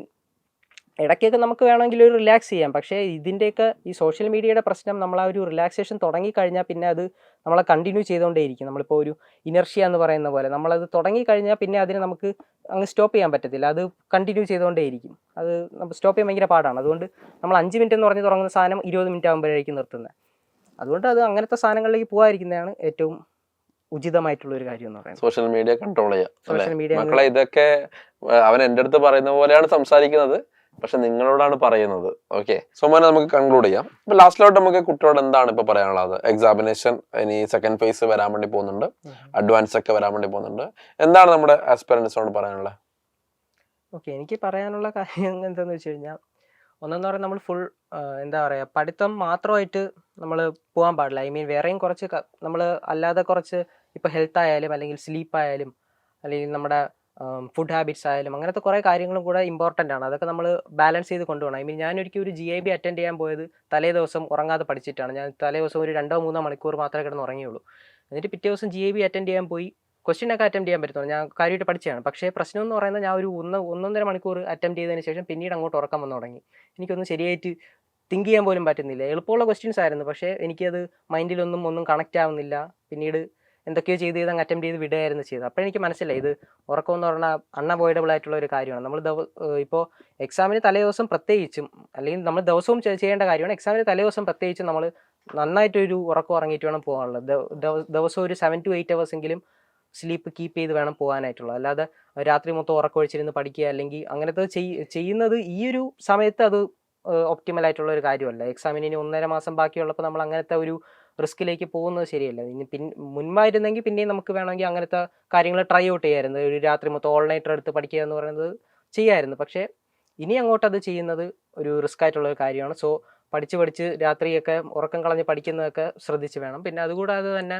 ഇടയ്ക്കൊക്കെ നമുക്ക് വേണമെങ്കിൽ ഒരു റിലാക്സ് ചെയ്യാം. പക്ഷേ ഇതിൻ്റെയൊക്കെ ഈ സോഷ്യൽ മീഡിയയുടെ പ്രശ്നം നമ്മൾ ആ ഒരു റിലാക്സേഷൻ തുടങ്ങിക്കഴിഞ്ഞാൽ പിന്നെ അത് നമ്മളെ കണ്ടിന്യൂ ചെയ്തുകൊണ്ടേയിരിക്കും. നമ്മളിപ്പോൾ ഒരു ഇനർഷ്യ എന്ന് പറയുന്ന പോലെ നമ്മളത് തുടങ്ങിക്കഴിഞ്ഞാൽ പിന്നെ അതിനെ നമുക്ക് അങ്ങ് സ്റ്റോപ്പ് ചെയ്യാൻ പറ്റത്തില്ല. അത് കണ്ടിന്യൂ ചെയ്തുകൊണ്ടേയിരിക്കും. അത് സ്റ്റോപ്പ് ചെയ്യാൻ ഭയങ്കര പാടാണ്. അതുകൊണ്ട് നമ്മൾ 5 മിനിറ്റ് എന്ന് പറഞ്ഞ് തുടങ്ങുന്ന സാധനം 20 മിനിറ്റ് ആകുമ്പോഴേക്കും നിർത്തുന്നത്. അതുകൊണ്ട് അത് അങ്ങനത്തെ സാധനങ്ങളിലേക്ക് പോകാതിരിക്കുന്നതാണ് ഏറ്റവും ഉചിതമായിട്ടുള്ള ഒരു കാര്യം എന്ന് പറയുന്നത്. സോഷ്യൽ മീഡിയ കൺട്രോൾ ചെയ്യാം. സോഷ്യൽ മീഡിയ മക്കളെ ഇതൊക്കെ അവൻ എൻ്റെ അടുത്ത് പറയുന്ന പോലെയാണ് സംസാരിക്കുന്നത്, പക്ഷെ നിങ്ങളോടാണ് പറയുന്നത്. ഓക്കെ, സോമാനെ നമുക്ക് കൺക്ലൂഡ് ചെയ്യാം. ഇപ്പൊ ലാസ്റ്റിലോട്ട് നമുക്ക് കുട്ടിയോട് എന്താണ് ഇപ്പൊ പറയാനുള്ളത്? എക്സാമിനേഷൻ ഇനി സെക്കൻഡ് ഫേസ് വരാൻ വേണ്ടി പോകുന്നുണ്ട്, അഡ്വാൻസ് ഒക്കെ വരാൻ വേണ്ടി പോകുന്നുണ്ട്. എന്താണ് നമ്മുടെ ആസ്പിറൻസിനോട് പറയാനുള്ളത്? ഓക്കെ, എനിക്ക് പറയാനുള്ള കാര്യം എന്താണെന്ന് വെച്ച് കഴിഞ്ഞാൽ, ഒന്നെന്ന് പറയുന്നത് നമ്മൾ ഫുൾ എന്താ പറയുക പഠിത്തം മാത്രമായിട്ട് നമ്മൾ പോകാൻ പാടില്ല. ഐ മീൻ വേറെയും കുറച്ച് നമ്മൾ അല്ലാതെ കുറച്ച് ഇപ്പോൾ ഹെൽത്ത് ആയാലും അല്ലെങ്കിൽ സ്ലീപ്പ് ആയാലും അല്ലെങ്കിൽ നമ്മുടെ ഫുഡ് ഹാബിറ്റ്സ് ആയാലും അങ്ങനത്തെ കുറേ കാര്യങ്ങളും കൂടെ ഇമ്പോർട്ടൻ്റ് ആണ്. അതൊക്കെ നമ്മൾ ബാലൻസ് ചെയ്ത് കൊണ്ടുപോകണം. ഐ മീൻ ഞാനൊരിക്കലും ഒരു GIB അറ്റൻഡ് ചെയ്യാൻ പോയത് തലേ ദിവസം ഉറങ്ങാതെ പഠിച്ചിട്ടാണ്. ഞാൻ തലേ ദിവസം ഒരു 2-3 മണിക്കൂർ മാത്രമേ കിടന്ന് ഉറങ്ങിയുള്ളൂ. എന്നിട്ട് പിറ്റേ ദിവസം GIB അറ്റൻഡ് ചെയ്യാൻ പോയി. ക്വസ്റ്റ്യൻ ഒക്കെ അറ്റംപ്റ്റ് ചെയ്യാൻ പറ്റുന്നു, ഞാൻ കാര്യമായിട്ട് പഠിച്ചതാണ്. പക്ഷേ പ്രശ്നം എന്ന് പറയുന്നത് ഞാൻ ഒരു 1-1.5 മണിക്കൂർ അറ്റംപ്റ്റ് ചെയ്തതിന് ശേഷം പിന്നീട് അങ്ങോട്ട് ഉറക്കം വന്നു തുടങ്ങി. എനിക്കൊന്നും ശരിയായിട്ട് തിങ്ക് ചെയ്യാൻ പോലും പറ്റുന്നില്ല. എളുപ്പമുള്ള ക്വസ്റ്റ്യൻസ് ആയിരുന്നു, പക്ഷേ എനിക്കത് ഒന്നും കണക്റ്റ് ആവുന്നില്ല. പിന്നീട് എന്തൊക്കെയോ ചെയ്ത് അങ്ങ് അറ്റംപ്റ്റ് ചെയ്ത് വിടുകയായിരുന്നു ചെയ്തത്. അപ്പോൾ എനിക്ക് മനസ്സിലായി ഇത് ഉറക്കം എന്ന് പറഞ്ഞാൽ അൺഅവോയ്ഡബിൾ ആയിട്ടുള്ള ഒരു കാര്യമാണ്. നമ്മൾ ഇപ്പോൾ എക്സാമിന് തലേ ദിവസം പ്രത്യേകിച്ചും അല്ലെങ്കിൽ നമ്മൾ ദിവസവും ചെയ്യേണ്ട കാര്യമാണ്. എക്സാമിന് തലേ ദിവസം പ്രത്യേകിച്ചും നമ്മൾ നന്നായിട്ടൊരു ഉറക്കം ഉറങ്ങിയിട്ട് വേണം പോകാനുള്ളത്. ദിവസം ഒരു 7 to 8 hours എങ്കിലും സ്ലീപ്പ് കീപ്പ് ചെയ്ത് വേണം പോകാനായിട്ടുള്ളത്. അല്ലാതെ രാത്രി മൊത്തം ഉറക്കമൊഴിച്ചിരുന്ന് പഠിക്കുക അല്ലെങ്കിൽ അങ്ങനത്തെ ചെയ്യുന്നത് ഈ ഒരു സമയത്ത് അത് ഒപ്റ്റിമൽ ആയിട്ടുള്ള ഒരു കാര്യമല്ല. എക്സാമിന് ഇനി 1.5 മാസം ബാക്കിയുള്ളപ്പോൾ നമ്മൾ അങ്ങനത്തെ ഒരു റിസ്കിലേക്ക് പോകുന്നത് ശരിയല്ല. ഇനി മുൻപായിരുന്നെങ്കിൽ പിന്നെയും നമുക്ക് വേണമെങ്കിൽ അങ്ങനത്തെ കാര്യങ്ങൾ ട്രൈ ഔട്ട് ചെയ്യാമായിരുന്നു. ഒരു രാത്രി മൊത്തം ഓൾ നൈറ്റർ എടുത്ത് പഠിക്കുക എന്ന് പറയുന്നത് ചെയ്യാമായിരുന്നു. പക്ഷേ ഇനി അങ്ങോട്ട് അത് ചെയ്യുന്നത് ഒരു റിസ്ക് ആയിട്ടുള്ള ഒരു കാര്യമാണ്. സോ പഠിച്ച് രാത്രിയൊക്കെ ഉറക്കം കളഞ്ഞ് പഠിക്കുന്നതൊക്കെ ശ്രദ്ധിച്ച് വേണം. പിന്നെ അതുകൂടാതെ തന്നെ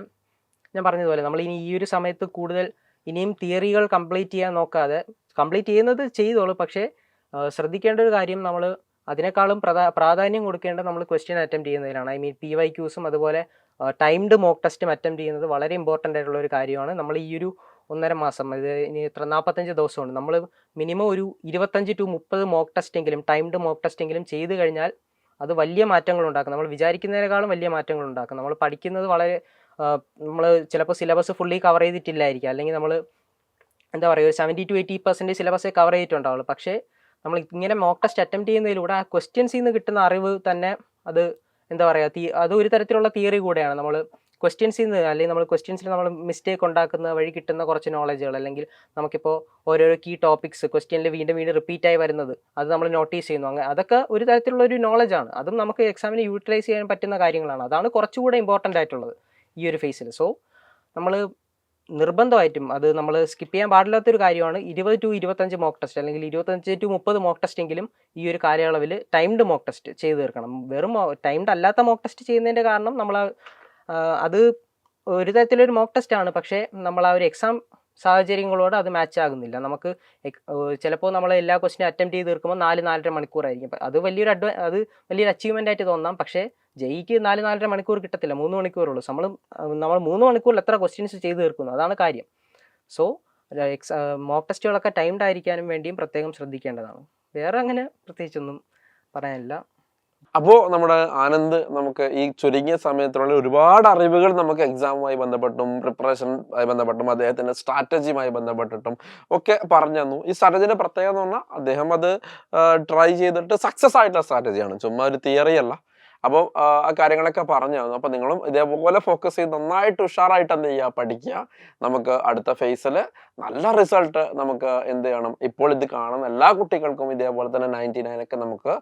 ഞാൻ പറഞ്ഞതുപോലെ നമ്മൾ ഇനി ഈ ഒരു സമയത്ത് കൂടുതൽ ഇനിയും തിയറികൾ കംപ്ലീറ്റ് ചെയ്യാൻ നോക്കാതെ, കംപ്ലീറ്റ് ചെയ്യുന്നത് ചെയ്തോളൂ, പക്ഷേ ശ്രദ്ധിക്കേണ്ട ഒരു കാര്യം നമ്മൾ അതിനേക്കാളും പ്രാധാന്യം കൊടുക്കേണ്ടത് നമ്മൾ ക്വസ്റ്റ്യൻ അറ്റംപ്റ്റ് ചെയ്യുന്നതിനാണ്. ഐ മീൻ PYQs അതുപോലെ ടൈംഡ് മോക്ക് ടെസ്റ്റും അറ്റംപ്റ്റ് ചെയ്യുന്നത് വളരെ ഇമ്പോർട്ടൻ്റ് ആയിട്ടുള്ള ഒരു കാര്യമാണ്. നമ്മൾ ഈ ഒരു 1.5 മാസം, ഇത് ഇനി 45 ദിവസമുണ്ട്, നമ്മൾ മിനിമം ഒരു 25 to 30 മോക്ക് ടെസ്റ്റെങ്കിലും ടൈംഡ് മോക്ക് ടെസ്റ്റെങ്കിലും ചെയ്ത് കഴിഞ്ഞാൽ അത് വലിയ മാറ്റങ്ങൾ ഉണ്ടാക്കും. നമ്മൾ വിചാരിക്കുന്നതിനേക്കാളും വലിയ മാറ്റങ്ങൾ ഉണ്ടാക്കും. നമ്മൾ പഠിക്കുന്നത് വളരെ നമ്മൾ ചിലപ്പോൾ സിലബസ് ഫുള്ളി കവർ ചെയ്തിട്ടില്ലായിരിക്കും, അല്ലെങ്കിൽ നമ്മൾ എന്താ പറയുക 70 to 80% സിലബസേ കവർ ചെയ്തിട്ടുണ്ടാവുള്ളൂ. പക്ഷേ നമ്മൾ ഇങ്ങനെ മോക്ക് ടെസ്റ്റ് അറ്റംപ്റ്റ് ചെയ്യുന്നതിലൂടെ ആ ക്വസ്റ്റ്യൻസിൽ നിന്ന് കിട്ടുന്ന അറിവ് തന്നെ അത് എന്താ പറയുക അത് ഒരു തരത്തിലുള്ള തിയറി കൂടെയാണ്. നമ്മൾ ക്വസ്റ്റ്യൻസിൽ നിന്ന് അല്ലെങ്കിൽ നമ്മൾ ക്വസ്റ്റ്യൻസിൽ നമ്മൾ മിസ്റ്റേക്ക് ഉണ്ടാക്കുന്ന വഴി കിട്ടുന്ന കുറച്ച് നോളജുകൾ, അല്ലെങ്കിൽ നമുക്കിപ്പോൾ ഓരോരോ കീ ടോപ്പിക്സ് ക്വസ്റ്റ്യനിൽ വീണ്ടും റിപ്പീറ്റായി വരുന്നത് അത് നമ്മൾ നോട്ടീസ് ചെയ്യുന്നു. അങ്ങനെ അതൊക്കെ ഒരു തരത്തിലുള്ള ഒരു നോളജാണ്. അതും നമുക്ക് എക്സാമിന് യൂട്ടിലൈസ് ചെയ്യാൻ പറ്റുന്ന കാര്യങ്ങളാണ്. അതാണ് കുറച്ചുകൂടെ ഇമ്പോർട്ടൻ്റ് ആയിട്ടുള്ളത് ഈ ഒരു ഫേസിൽ. സോ നമ്മൾ നിർബന്ധമായിട്ടും അത് നമ്മൾ സ്കിപ്പ് ചെയ്യാൻ പാടില്ലാത്തൊരു കാര്യമാണ് 20 to 25 മോക്ക് ടെസ്റ്റ് അല്ലെങ്കിൽ 25 to 30 മോക്ക് ടെസ്റ്റ് എങ്കിലും ഈ ഒരു കാലയളവിൽ ടൈംഡ് മോക്ക് ടെസ്റ്റ് ചെയ്ത് തീർക്കണം. വെറും ടൈംഡ് അല്ലാത്ത മോക്ക് ടെസ്റ്റ് ചെയ്യുന്നതിൻ്റെ കാരണം നമ്മൾ അത് ഒരു തരത്തിലൊരു മോക്ക് ടെസ്റ്റ് ആണ്, പക്ഷേ നമ്മൾ ആ ഒരു എക്സാം സാഹചര്യങ്ങളോട് അത് മാച്ച് ആകുന്നില്ല. നമുക്ക് ചിലപ്പോൾ നമ്മൾ എല്ലാ ക്വസ്റ്റിനും അറ്റംപ്റ്റ് ചെയ്ത് തീർക്കുമ്പോൾ 4-4.5 മണിക്കൂറായിരിക്കും. അത് വലിയൊരു അച്ചീവ്മെൻ്റ് ആയിട്ട് തോന്നാം. പക്ഷേ ജെയ്ക്ക് 4-4.5 മണിക്കൂർ കിട്ടത്തില്ല, 3 മണിക്കൂറുള്ളൂ. നമ്മൾ 3 മണിക്കൂറിൽ എത്ര ക്വസ്റ്റ്യൻസ് ചെയ്ത് തീർക്കുന്നു, അതാണ് കാര്യം. സോ മോക്ക് ടെസ്റ്റുകളൊക്കെ ടൈംഡ് ആയിരിക്കാനും വേണ്ടിയും പ്രത്യേകം ശ്രദ്ധിക്കേണ്ടതാണ്. വേറെ അങ്ങനെ പ്രത്യേകിച്ചൊന്നും പറയാനില്ല. അപ്പോൾ നമ്മുടെ ആനന്ദ് നമുക്ക് ഈ ചുരുങ്ങിയ സമയത്തിനുള്ളിൽ ഒരുപാട് അറിവുകൾ നമുക്ക് എക്സാമുമായി ബന്ധപ്പെട്ടും പ്രിപ്പറേഷനുമായി ബന്ധപ്പെട്ടും അദ്ദേഹത്തിന്റെ സ്ട്രാറ്റജിയുമായി ബന്ധപ്പെട്ടിട്ടും ഒക്കെ പറഞ്ഞു തന്നു. ഈ സ്ട്രാറ്റജിയുടെ പ്രത്യേകത എന്ന് പറഞ്ഞാൽ അദ്ദേഹം അത് ട്രൈ ചെയ്തിട്ട് സക്സസ് ആയിട്ടുള്ള സ്ട്രാറ്റജിയാണ്, ചുമ്മാ ഒരു തിയറി അല്ല. അപ്പോൾ ആ കാര്യങ്ങളൊക്കെ പറഞ്ഞു തന്നു. അപ്പോൾ നിങ്ങളും ഇതേപോലെ ഫോക്കസ് ചെയ്ത് നന്നായിട്ട് ഉഷാറായിട്ട് എന്ത് ചെയ്യുക, പഠിക്കുക. നമുക്ക് അടുത്ത ഫേസിൽ നല്ല റിസൾട്ട് നമുക്ക് എന്ത് ചെയ്യണം, ഇപ്പോൾ ഇത് കാണുന്ന എല്ലാ കുട്ടികൾക്കും ഇതേപോലെ തന്നെ 99 ഒക്കെ നമുക്ക്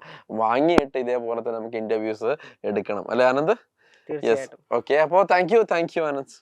വാങ്ങിയിട്ട് ഇതേപോലെ തന്നെ നമുക്ക് ഇന്റർവ്യൂസ് എടുക്കണം അല്ലേ ആനന്ദ്? യെസ്, തീർച്ചയായിട്ടും. ഓക്കെ. അപ്പോൾ താങ്ക് യു ആനന്ദ്.